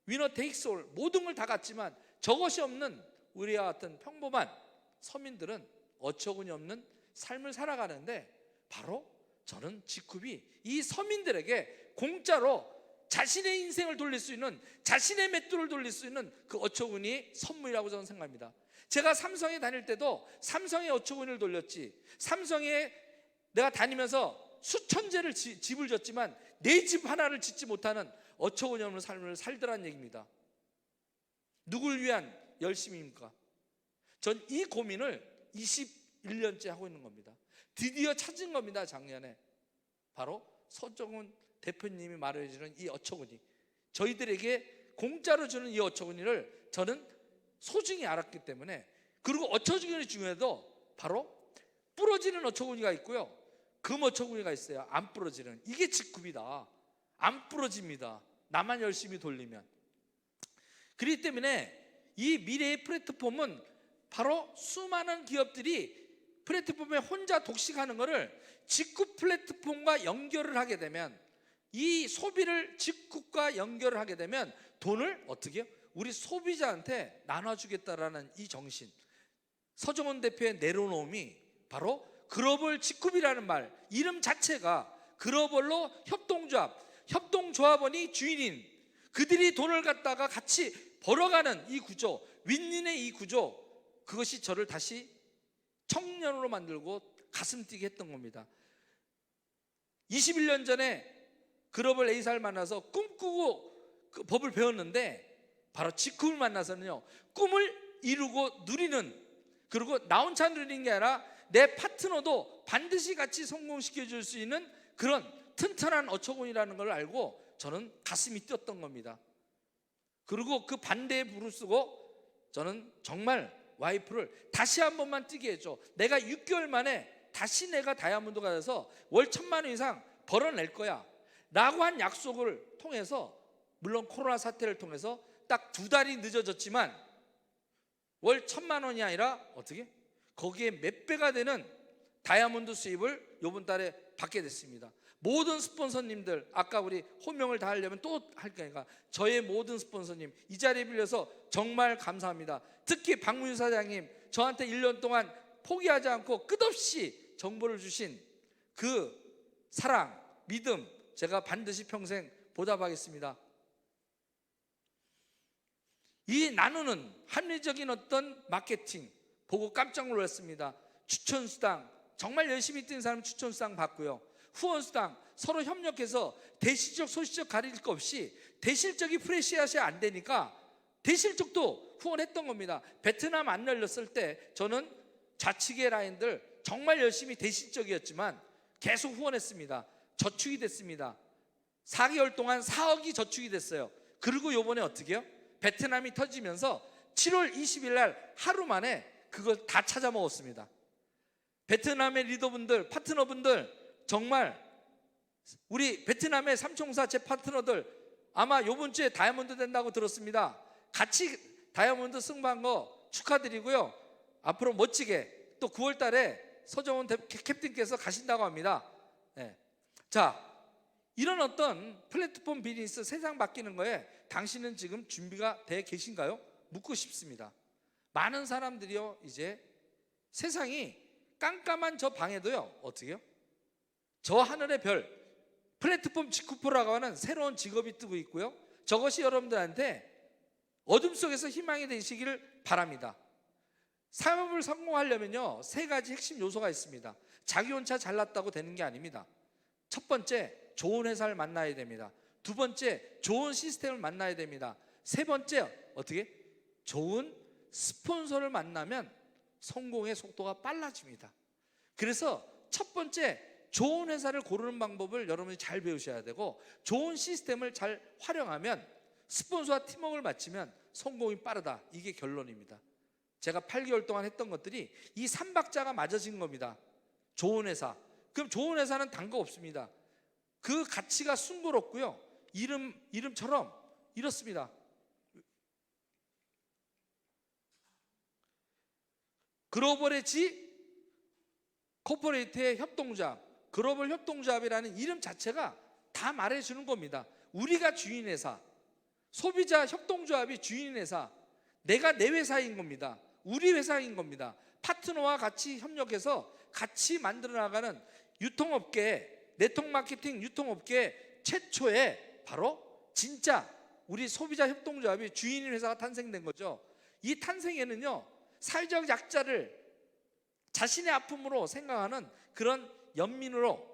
위너 테이크스 올, 모든 걸 다 갖지만 저것이 없는 우리와 같은 평범한 서민들은 어처구니 없는 삶을 살아가는데 바로 저는 직급이 이 서민들에게 공짜로 자신의 인생을 돌릴 수 있는, 자신의 맷돌을 돌릴 수 있는 그 어처구니 선물이라고 저는 생각합니다. 제가 삼성에 다닐 때도 삼성의 어처구니를 돌렸지, 삼성에 내가 다니면서 수천 채를 집을 졌지만 내 집 하나를 짓지 못하는 어처구니 없는 삶을 살더란 얘기입니다. 누굴 위한 열심입니까? 전 이 고민을 21년째 하고 있는 겁니다. 드디어 찾은 겁니다. 작년에 바로 서정훈 대표님이 말해 주는 이 어처구니, 저희들에게 공짜로 주는 이 어처구니를 저는 소중히 알았기 때문에, 그리고 어처구니 중에도 바로 부러지는 어처구니가 있고요, 금 어처구니가 있어요. 안 부러지는, 이게 직급이다. 안 부러집니다. 나만 열심히 돌리면. 그렇기 때문에 이 미래의 플랫폼은 바로 수많은 기업들이 플랫폼에 혼자 독식하는 것을 직급 플랫폼과 연결을 하게 되면, 이 소비를 직급과 연결을 하게 되면 돈을 어떻게 해요? 우리 소비자한테 나눠주겠다라는 이 정신, 서정훈 대표의 내려놓음이 바로 글로벌 직급이라는 말, 이름 자체가 글로벌로 협동조합원이 주인인, 그들이 돈을 갖다가 같이 벌어가는 이 구조, 윈윈의 이 구조, 그것이 저를 다시 청년으로 만들고 가슴 뛰게 했던 겁니다. 21년 전에 글로벌 A사를 만나서 꿈꾸고 그 법을 배웠는데, 바로 직급을 만나서는요, 꿈을 이루고 누리는, 그리고 나 혼자 누리는 게 아니라 내 파트너도 반드시 같이 성공시켜 줄 수 있는 그런 튼튼한 어처구니라는 걸 알고 저는 가슴이 뛰었던 겁니다. 그리고 그 반대에 부르쓰고 저는 정말 와이프를 다시 한 번만 뛰게 해줘, 내가 6개월 만에 다시 내가 다이아몬드가 돼서 월 1,000만 원 이상 벌어낼 거야 라고 한 약속을 통해서, 물론 코로나 사태를 통해서 딱 2달이 늦어졌지만 월 1,000만 원이 아니라 어떻게? 거기에 몇 배가 되는 다이아몬드 수입을 이번 달에 받게 됐습니다. 모든 스폰서님들, 아까 우리 호명을 다 하려면 또 할 거니까 저의 모든 스폰서님 이 자리 빌려서 정말 감사합니다. 특히 박문유 사장님, 저한테 1년 동안 포기하지 않고 끝없이 정보를 주신 그 사랑, 믿음 제가 반드시 평생 보답하겠습니다. 이 나누는 합리적인 어떤 마케팅 보고 깜짝 놀랐습니다. 추천수당, 정말 열심히 뛴 사람 추천수당 받고요. 후원수당, 서로 협력해서 대실적 소실적 가릴 것 없이 대실적이 프레시아시 안 되니까 대실적도 후원했던 겁니다. 베트남 안 열렸을 때 저는 좌측의 라인들 정말 열심히 대실적이었지만 계속 후원했습니다. 저축이 됐습니다. 4개월 동안 4억이 저축이 됐어요. 그리고 요번에 어떻게 해요? 베트남이 터지면서 7월 20일 날 하루 만에 그걸 다 찾아 먹었습니다. 베트남의 리더분들, 파트너분들 정말 우리 베트남의 삼총사 제 파트너들 아마 요번 주에 다이아몬드 된다고 들었습니다. 같이 다이아몬드 승부한 거 축하드리고요. 앞으로 멋지게 또 9월 달에 서정훈 캡틴께서 가신다고 합니다. 네. 자, 이런 어떤 플랫폼 비즈니스 세상 바뀌는 거에 당신은 지금 준비가 돼 계신가요? 묻고 싶습니다. 많은 사람들이요, 이제 세상이 깜깜한 저 방에도요, 어떻게요? 저 하늘의 별, 플랫폼 직구프라고 하는 새로운 직업이 뜨고 있고요. 저것이 여러분들한테 어둠 속에서 희망이 되시기를 바랍니다. 사업을 성공하려면요, 3가지 핵심 요소가 있습니다. 자기 혼자 잘났다고 되는 게 아닙니다. 첫 번째, 좋은 회사를 만나야 됩니다. 두 번째, 좋은 시스템을 만나야 됩니다. 세 번째, 어떻게? 좋은 스폰서를 만나면 성공의 속도가 빨라집니다. 그래서 첫 번째, 좋은 회사를 고르는 방법을 여러분이 잘 배우셔야 되고, 좋은 시스템을 잘 활용하면 스폰서와 팀워크를 맞추면 성공이 빠르다. 이게 결론입니다. 제가 8개월 동안 했던 것들이 이 3박자가 맞아진 겁니다. 좋은 회사. 그럼 좋은 회사는 단 거 없습니다. 그 가치가 숭고롭고요. 이름처럼 이렇습니다. 글로벌 엣지 코퍼레이트의 협동조합, 글로벌 협동조합이라는 이름 자체가 다 말해주는 겁니다. 우리가 주인 회사, 소비자 협동조합이 주인 회사, 내가 내 회사인 겁니다. 우리 회사인 겁니다. 파트너와 같이 협력해서 같이 만들어 나가는 유통업계, 네트워크마케팅 유통업계 최초의 바로 진짜 우리 소비자 협동조합이 주인인 회사가 탄생된 거죠. 이 탄생에는요, 사회적 약자를 자신의 아픔으로 생각하는 그런 연민으로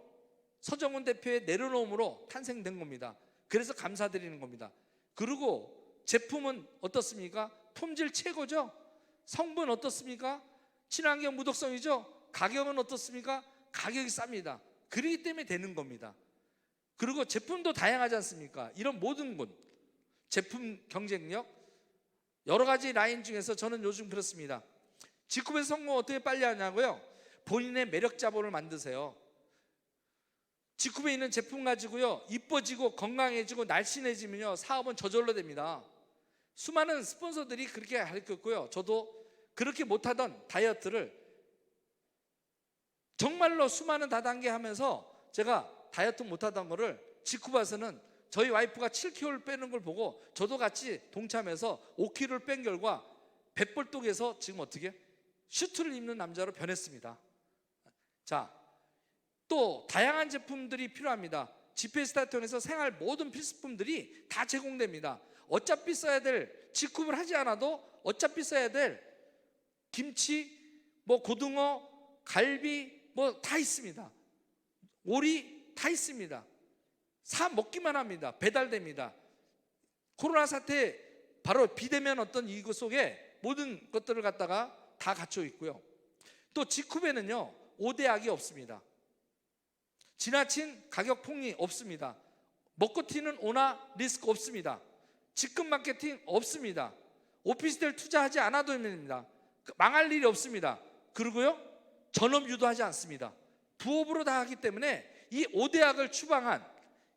서정훈 대표의 내려놓음으로 탄생된 겁니다. 그래서 감사드리는 겁니다. 그리고 제품은 어떻습니까? 품질 최고죠? 성분 어떻습니까? 친환경 무독성이죠? 가격은 어떻습니까? 가격이 쌉니다. 그렇기 때문에 되는 겁니다. 그리고 제품도 다양하지 않습니까? 이런 모든 것, 제품 경쟁력, 여러 가지 라인 중에서 저는 요즘 그렇습니다. 직급에서 성공 어떻게 빨리 하냐고요? 본인의 매력 자본을 만드세요. 직급에 있는 제품 가지고요, 이뻐지고 건강해지고 날씬해지면요, 사업은 저절로 됩니다. 수많은 스폰서들이 그렇게 가르쳤고요, 저도 그렇게 못하던 다이어트를 정말로 수많은 다단계 하면서 제가 다이어트 못하던 거를 직후봐서는 저희 와이프가 7kg를 빼는 걸 보고 저도 같이 동참해서 5kg를 뺀 결과 백벌독에서 지금 어떻게 슈트를 입는 남자로 변했습니다. 자, 또 다양한 제품들이 필요합니다. GPS를 통해서 생활 모든 필수품들이 다 제공됩니다. 어차피 써야 될, 직구를 하지 않아도 어차피 써야 될 김치, 뭐 고등어, 갈비 뭐 다 있습니다. 오리 다 있습니다. 사 먹기만 합니다. 배달됩니다. 코로나 사태 바로 비대면 어떤 이것 속에 모든 것들을 갖다가 다 갖춰 있고요. 또 직후배는요, 5대약이 없습니다. 지나친 가격 폭리 없습니다. 먹고 튀는 오나 리스크 없습니다. 직급 마케팅 없습니다. 오피스텔 투자하지 않아도 됩니다. 망할 일이 없습니다. 그리고요, 전업 유도하지 않습니다. 부업으로 다 하기 때문에 이 5대약을 추방한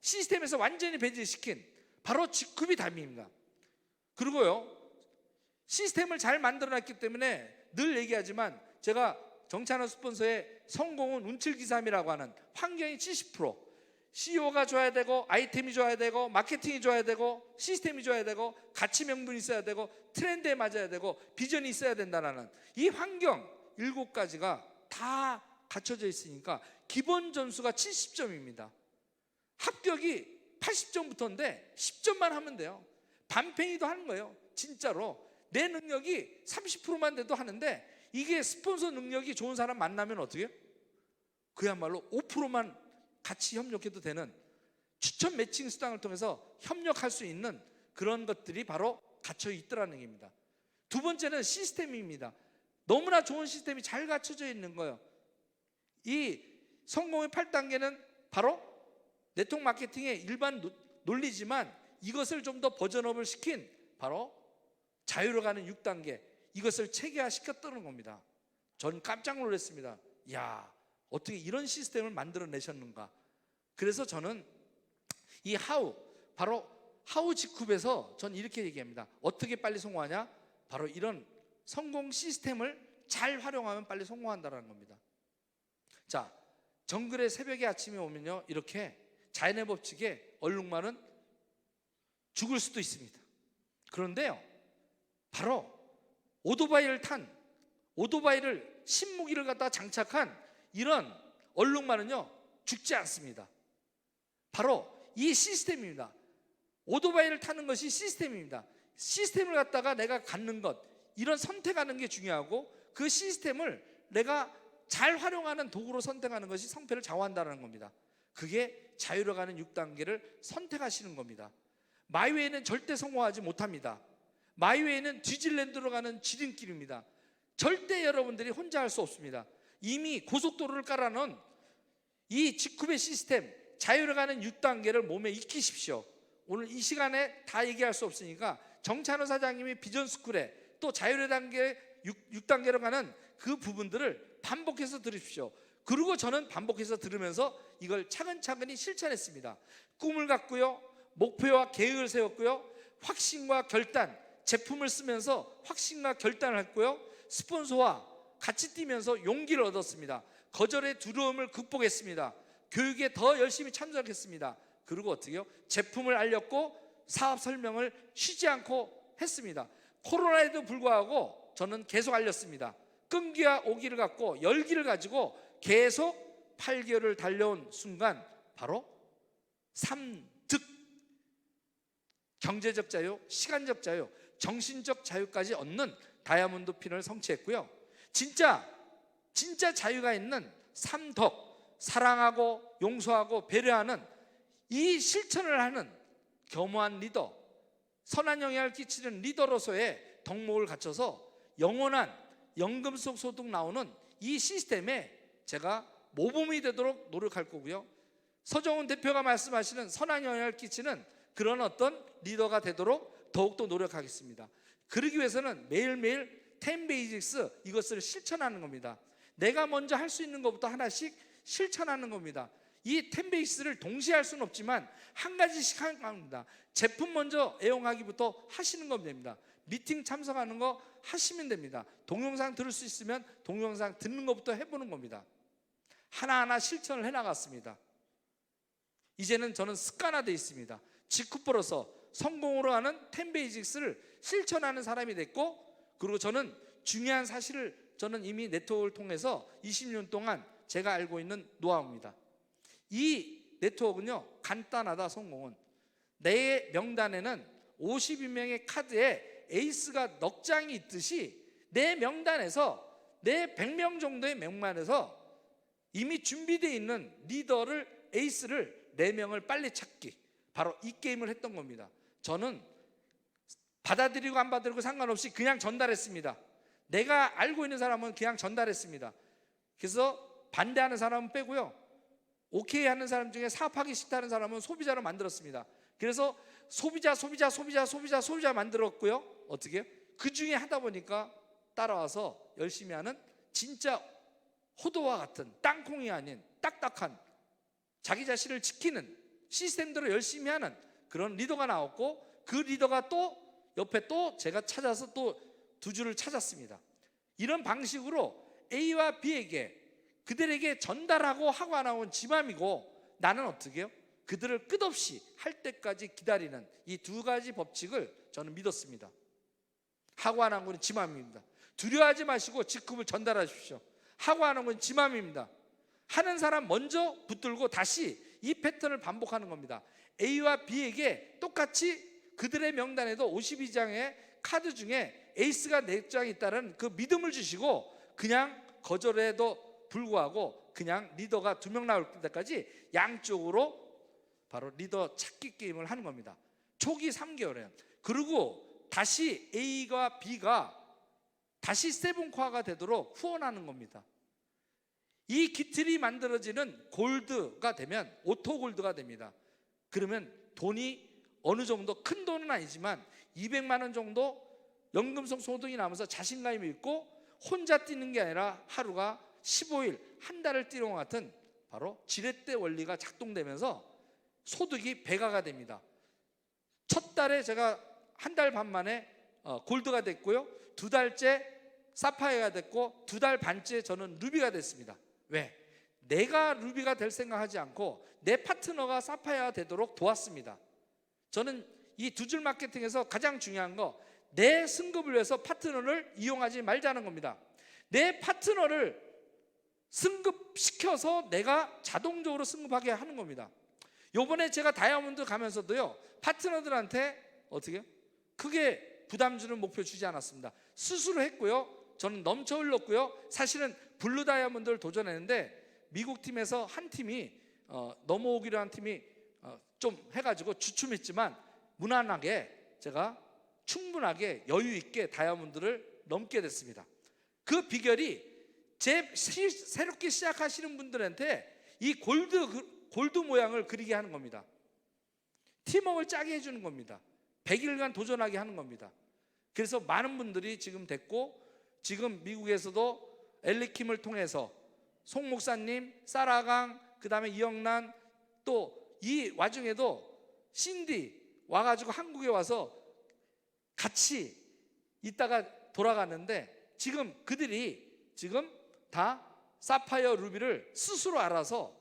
시스템에서 완전히 배제시킨 바로 직급이 답입니다. 그리고요, 시스템을 잘 만들어놨기 때문에 늘 얘기하지만 제가 정찬호 스폰서의 성공은 운칠기삼이라고 하는 환경이 70%, CEO가 좋아야 되고 아이템이 좋아야 되고 마케팅이 좋아야 되고 시스템이 좋아야 되고 가치 명분이 있어야 되고 트렌드에 맞아야 되고 비전이 있어야 된다는 이 환경 7가지가 다 갖춰져 있으니까 기본 점수가 70점입니다. 합격이 80점부터인데 10점만 하면 돼요. 반팽이도 하는 거예요. 진짜로 내 능력이 30%만 돼도 하는데, 이게 스폰서 능력이 좋은 사람 만나면 어떻게 해요? 그야말로 5%만 같이 협력해도 되는 추천 매칭 수당을 통해서 협력할 수 있는 그런 것들이 바로 갖춰 있더라는 얘기입니다. 두 번째는 시스템입니다. 너무나 좋은 시스템이 잘 갖춰져 있는 거예요. 이 성공의 8단계는 바로 네트워크 마케팅의 일반 논리지만 이것을 좀 더 버전업을 시킨 바로 자유로 가는 6단계, 이것을 체계화시켰다는 겁니다. 전 깜짝 놀랐습니다. 야, 어떻게 이런 시스템을 만들어내셨는가. 그래서 저는 이 하우, 바로 하우 직후에서 전 이렇게 얘기합니다. 어떻게 빨리 성공하냐? 바로 이런 성공 시스템을 잘 활용하면 빨리 성공한다는 겁니다. 자, 정글의 새벽에 아침에 오면요, 이렇게 자연의 법칙에 얼룩말은 죽을 수도 있습니다. 그런데요, 바로 오토바이를 신무기를 갖다 장착한 이런 얼룩말은요 죽지 않습니다. 바로 이 시스템입니다. 오토바이를 타는 것이 시스템입니다. 시스템을 갖다가 내가 갖는 것, 이런 선택하는 게 중요하고, 그 시스템을 내가 잘 활용하는 도구로 선택하는 것이 성패를 좌우한다는 겁니다. 그게 자유로 가는 6단계를 선택하시는 겁니다. 마이웨이는 절대 성공하지 못합니다. 마이웨이는 뒤질랜드로 가는 지름길입니다. 절대 여러분들이 혼자 할 수 없습니다. 이미 고속도로를 깔아놓은 이 직후배 시스템, 자유로 가는 6단계를 몸에 익히십시오. 오늘 이 시간에 다 얘기할 수 없으니까 정찬호 사장님이 비전스쿨에 또 자유로 단계 6단계로 가는 그 부분들을 반복해서 들으십시오. 그리고 저는 반복해서 들으면서 이걸 차근차근히 실천했습니다. 꿈을 갖고요, 목표와 계획을 세웠고요, 확신과 결단, 제품을 쓰면서 확신과 결단을 했고요, 스폰서와 같이 뛰면서 용기를 얻었습니다. 거절의 두려움을 극복했습니다. 교육에 더 열심히 참석했습니다. 그리고 어떻게요? 제품을 알렸고 사업 설명을 쉬지 않고 했습니다. 코로나에도 불구하고 저는 계속 알렸습니다. 끈기와 오기를 갖고 열기를 가지고 계속 8개월을 달려온 순간 바로 3득, 경제적 자유, 시간적 자유, 정신적 자유까지 얻는 다이아몬드 핀을 성취했고요. 진짜 자유가 있는 3덕, 사랑하고 용서하고 배려하는 이 실천을 하는 겸허한 리더, 선한 영향을 끼치는 리더로서의 덕목을 갖춰서 영원한 연금 속 소득 나오는 이 시스템에 제가 모범이 되도록 노력할 거고요. 서정훈 대표가 말씀하시는 선한 영향을 끼치는 그런 어떤 리더가 되도록 더욱더 노력하겠습니다. 그러기 위해서는 매일매일 10 베이직스, 이것을 실천하는 겁니다. 내가 먼저 할 수 있는 것부터 하나씩 실천하는 겁니다. 이 10 베이직스를 동시에 할 수는 없지만 한 가지씩 하는 겁니다. 제품 먼저 애용하기부터 하시는 거면 됩니다. 미팅 참석하는 거 하시면 됩니다. 동영상 들을 수 있으면 동영상 듣는 것부터 해보는 겁니다. 하나하나 실천을 해나갔습니다. 이제는 저는 습관화되어 있습니다. 직후버려서 성공으로 하는 10 베이직스를 실천하는 사람이 됐고, 그리고 저는 중요한 사실을 저는 이미 네트워크를 통해서 20년 동안 제가 알고 있는 노하우입니다. 이 네트워크는요, 간단하다. 성공은 내 명단에는 52명의 카드에 에이스가 넉 장이 있듯이 내 명단에서, 내 100명 정도의 명단에서 이미 준비되어 있는 리더를, 에이스를 4명을 빨리 찾기, 바로 이 게임을 했던 겁니다. 저는 받아들이고 안 받아들이고 상관없이 그냥 전달했습니다. 내가 알고 있는 사람은 그냥 전달했습니다. 그래서 반대하는 사람은 빼고요, 오케이 하는 사람 중에 사업하기 싫다는 사람은 소비자로 만들었습니다. 그래서 소비자 만들었고요. 어떻게 해요? 그 중에 하다 보니까 따라와서 열심히 하는, 진짜 호도와 같은, 땅콩이 아닌 딱딱한, 자기 자신을 지키는 시스템대로 열심히 하는 그런 리더가 나왔고, 그 리더가 또 옆에 또 제가 찾아서 또 두 줄을 찾았습니다. 이런 방식으로 A와 B에게 그들에게 전달하고 하고 안 하고는 지 맘이고, 나는 어떻게 해요? 그들을 끝없이 할 때까지 기다리는 이 두 가지 법칙을 저는 믿었습니다. 하고 안 하고는 지 맘입니다. 두려워하지 마시고 직급을 전달하십시오. 하고 안 하고는 지 맘입니다. 하는 사람 먼저 붙들고 다시 이 패턴을 반복하는 겁니다. A와 B에게 똑같이 그들의 명단에도 52장의 카드 중에 에이스가 4장이 있다는 그 믿음을 주시고, 그냥 거절해도 불구하고 그냥 리더가 2명 나올 때까지 양쪽으로 바로 리더 찾기 게임을 하는 겁니다. 초기 3개월에. 그리고 다시 A가 B가 다시 세븐코어가 되도록 후원하는 겁니다. 이 기틀이 만들어지는 골드가 되면 오토 골드가 됩니다. 그러면 돈이 어느 정도, 큰 돈은 아니지만 200만 원 정도 연금성 소득이 나면서 자신감이 있고, 혼자 뛰는 게 아니라 하루가 15일, 한 달을 뛰는 것 같은 바로 지렛대 원리가 작동되면서 소득이 배가가 됩니다. 첫 달에 제가 한 달 반 만에 골드가 됐고요, 2달째 사파이어가 됐고, 2달 반째 저는 루비가 됐습니다. 왜? 내가 루비가 될 생각하지 않고 내 파트너가 사파이어가 되도록 도왔습니다. 저는 이 두 줄 마케팅에서 가장 중요한 거, 내 승급을 위해서 파트너를 이용하지 말자는 겁니다. 내 파트너를 승급시켜서 내가 자동적으로 승급하게 하는 겁니다. 요번에 제가 다이아몬드 가면서도요, 파트너들한테 어떻게 해요? 크게 부담 주는 목표 주지 않았습니다. 스스로 했고요, 저는 넘쳐 흘렀고요. 사실은 블루 다이아몬드를 도전했는데 미국 팀에서 한 팀이 넘어오기로 한 팀이 좀 해가지고 주춤했지만 무난하게 제가 충분하게 여유 있게 다이아몬드를 넘게 됐습니다. 그 비결이 새롭게 시작하시는 분들한테 이 골드 모양을 그리게 하는 겁니다. 팀워크를 짜게 해주는 겁니다. 100일간 도전하게 하는 겁니다. 그래서 많은 분들이 지금 됐고, 지금 미국에서도 엘리킴을 통해서 송 목사님, 사라강, 그 다음에 이영란, 또 이 와중에도 신디 와가지고 한국에 와서 같이 있다가 돌아갔는데, 지금 그들이 지금 다 사파이어 루비를 스스로 알아서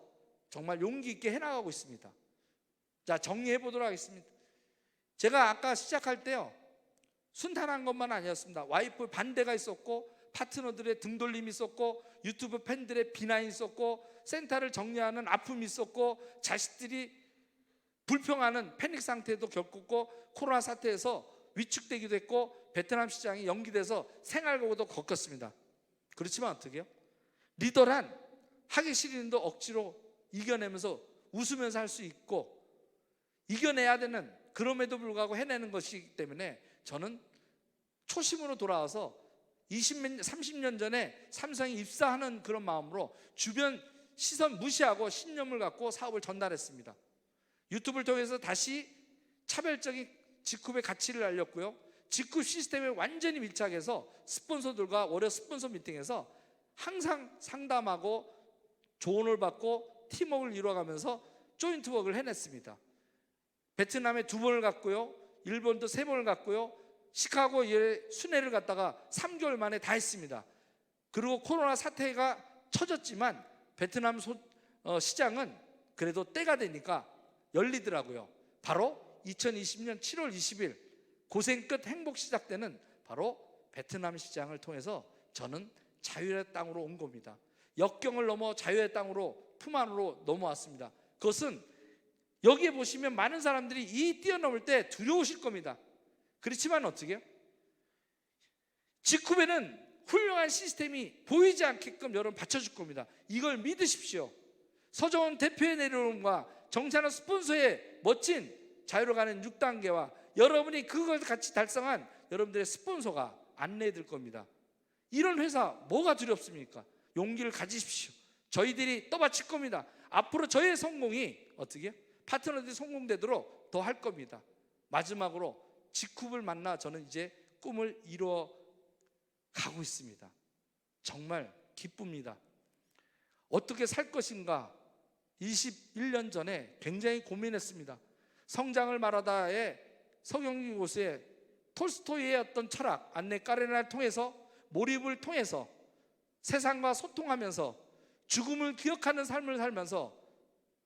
정말 용기 있게 해나가고 있습니다. 자, 정리해 보도록 하겠습니다. 제가 아까 시작할 때요, 순탄한 것만 아니었습니다. 와이프 반대가 있었고, 파트너들의 등돌림이 있었고, 유튜브 팬들의 비난이 있었고, 센터를 정리하는 아픔이 있었고, 자식들이 불평하는 패닉 상태도 겪었고, 코로나 사태에서 위축되기도 했고, 베트남 시장이 연기돼서 생활고도 겪었습니다. 그렇지만 어떻게 해요? 리더란 하기 싫은 일도 억지로 이겨내면서 웃으면서 할 수 있고, 이겨내야 되는, 그럼에도 불구하고 해내는 것이기 때문에 저는 초심으로 돌아와서 30년 전에 삼성에 입사하는 그런 마음으로 주변 시선 무시하고 신념을 갖고 사업을 전달했습니다. 유튜브를 통해서 다시 차별적인 직급의 가치를 알렸고요, 직급 시스템에 완전히 밀착해서 스폰서들과 월요 스폰서 미팅에서 항상 상담하고 조언을 받고 팀워크를 이루어가면서 조인트워크를 해냈습니다. 베트남에 2번을 갔고요, 일본도 3번을 갔고요, 시카고 순회를 갔다가 3개월 만에 다 했습니다. 그리고 코로나 사태가 터졌지만 베트남 시장은 그래도 때가 되니까 열리더라고요. 바로 2020년 7월 20일 고생 끝 행복 시작되는 바로 베트남 시장을 통해서 저는 자유의 땅으로 온 겁니다. 역경을 넘어 자유의 땅으로, 품 안으로 넘어왔습니다. 그것은 여기에 보시면 많은 사람들이 이 뛰어넘을 때 두려우실 겁니다. 그렇지만 어떻게 해요? 직후에는 훌륭한 시스템이 보이지 않게끔 여러분 받쳐줄 겁니다. 이걸 믿으십시오. 서정원 대표의 내려옴과 정찬호 스폰서의 멋진 자유로 가는 6단계와 여러분이 그걸 같이 달성한 여러분들의 스폰서가 안내해 줄 겁니다. 이런 회사 뭐가 두렵습니까? 용기를 가지십시오. 저희들이 떠받칠 겁니다. 앞으로 저희의 성공이 어떻게 해요? 파트너들이 성공되도록 더 할 겁니다. 마지막으로 직후를 만나 저는 이제 꿈을 이루어 가고 있습니다. 정말 기쁩니다. 어떻게 살 것인가 21년 전에 굉장히 고민했습니다. 성장을 말하다의 서경기 고수의 톨스토이의 어떤 철학, 안네 까레나를 통해서, 몰입을 통해서 세상과 소통하면서 죽음을 기억하는 삶을 살면서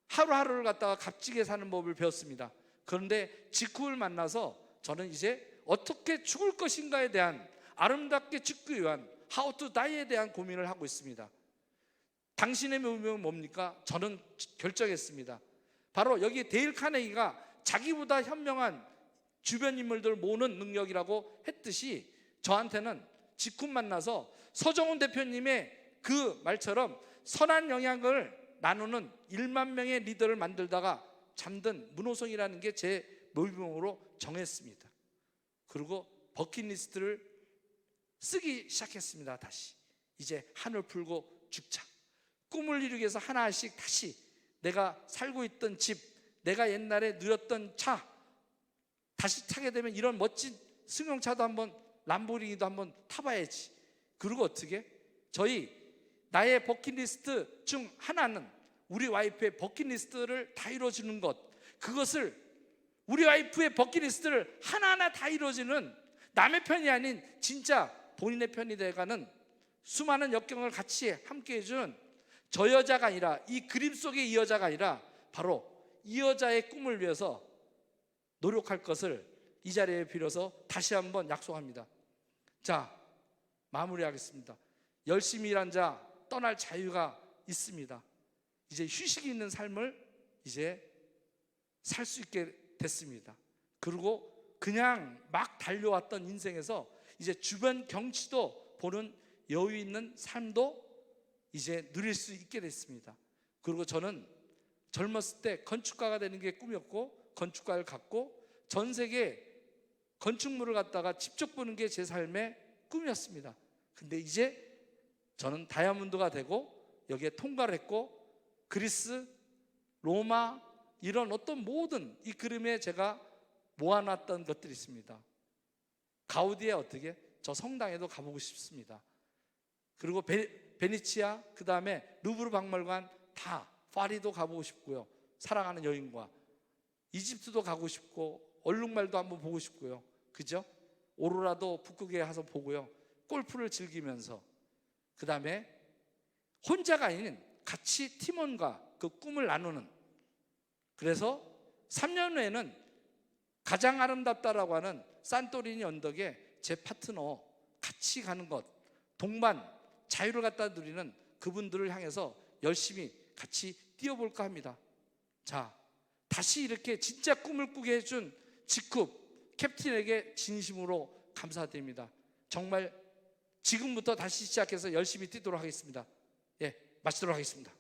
하루하루를 갖다가 값지게 사는 법을 배웠습니다. 그런데 직후를 만나서 저는 이제 어떻게 죽을 것인가에 대한, 아름답게 죽기 위한 How to Die에 대한 고민을 하고 있습니다. 당신의 묘명은 뭡니까? 저는 결정했습니다. 바로 여기 데일 카네기가 자기보다 현명한 주변 인물들을 모으는 능력이라고 했듯이, 저한테는 직후 만나서 서정훈 대표님의 그 말처럼 선한 영향을 나누는 1만 명의 리더를 만들다가 잠든 문호성이라는 게 제 묘명으로 정했습니다. 그리고 버킷리스트를 쓰기 시작했습니다. 다시 이제 한을 풀고 죽자. 꿈을 이루기 위해서 하나씩 다시 내가 살고 있던 집, 내가 옛날에 누렸던 차, 다시 타게 되면 이런 멋진 승용차도 한번, 람보르기니도 한번 타봐야지. 그리고 어떻게? 나의 버킷리스트 중 하나는 우리 와이프의 버킷리스트를 다 이루어주는 것. 그것을, 우리 와이프의 버킷리스트를 하나하나 다 이루어지는, 남의 편이 아닌 진짜 본인의 편이 돼가는 수많은 역경을 같이 함께 해주는 저 여자가 아니라, 이 그림 속의 이 여자가 아니라 바로 이 여자의 꿈을 위해서 노력할 것을 이 자리에 빌어서 다시 한번 약속합니다. 자, 마무리하겠습니다. 열심히 일한 자 떠날 자유가 있습니다. 이제 휴식이 있는 삶을 이제 살 수 있게 됐습니다. 그리고 그냥 막 달려왔던 인생에서 이제 주변 경치도 보는 여유 있는 삶도 이제 누릴 수 있게 됐습니다. 그리고 저는 젊었을 때 건축가가 되는 게 꿈이었고, 건축가를 갖고 전 세계 건축물을 갖다가 직접 보는 게 제 삶의 꿈이었습니다. 근데 이제 저는 다이아몬드가 되고 여기에 통과를 했고, 그리스, 로마, 이런 어떤 모든 이 그림에 제가 모아놨던 것들이 있습니다. 가우디의 어떻게? 저 성당에도 가보고 싶습니다. 그리고 베네치아, 그 다음에 루브르 박물관, 다 파리도 가보고 싶고요. 사랑하는 여인과 이집트도 가고 싶고, 얼룩말도 한번 보고 싶고요. 그죠? 오로라도 북극에 가서 보고요. 골프를 즐기면서, 그 다음에 혼자가 아닌 같이 팀원과 그 꿈을 나누는, 그래서 3년 후에는 가장 아름답다라고 하는 산토리니 언덕에 제 파트너 같이 가는 것, 동반 자유를 갖다 누리는 그분들을 향해서 열심히 같이 뛰어볼까 합니다. 자, 다시 이렇게 진짜 꿈을 꾸게 해준 직후 캡틴에게 진심으로 감사드립니다. 정말 지금부터 다시 시작해서 열심히 뛰도록 하겠습니다. 예, 마치도록 하겠습니다.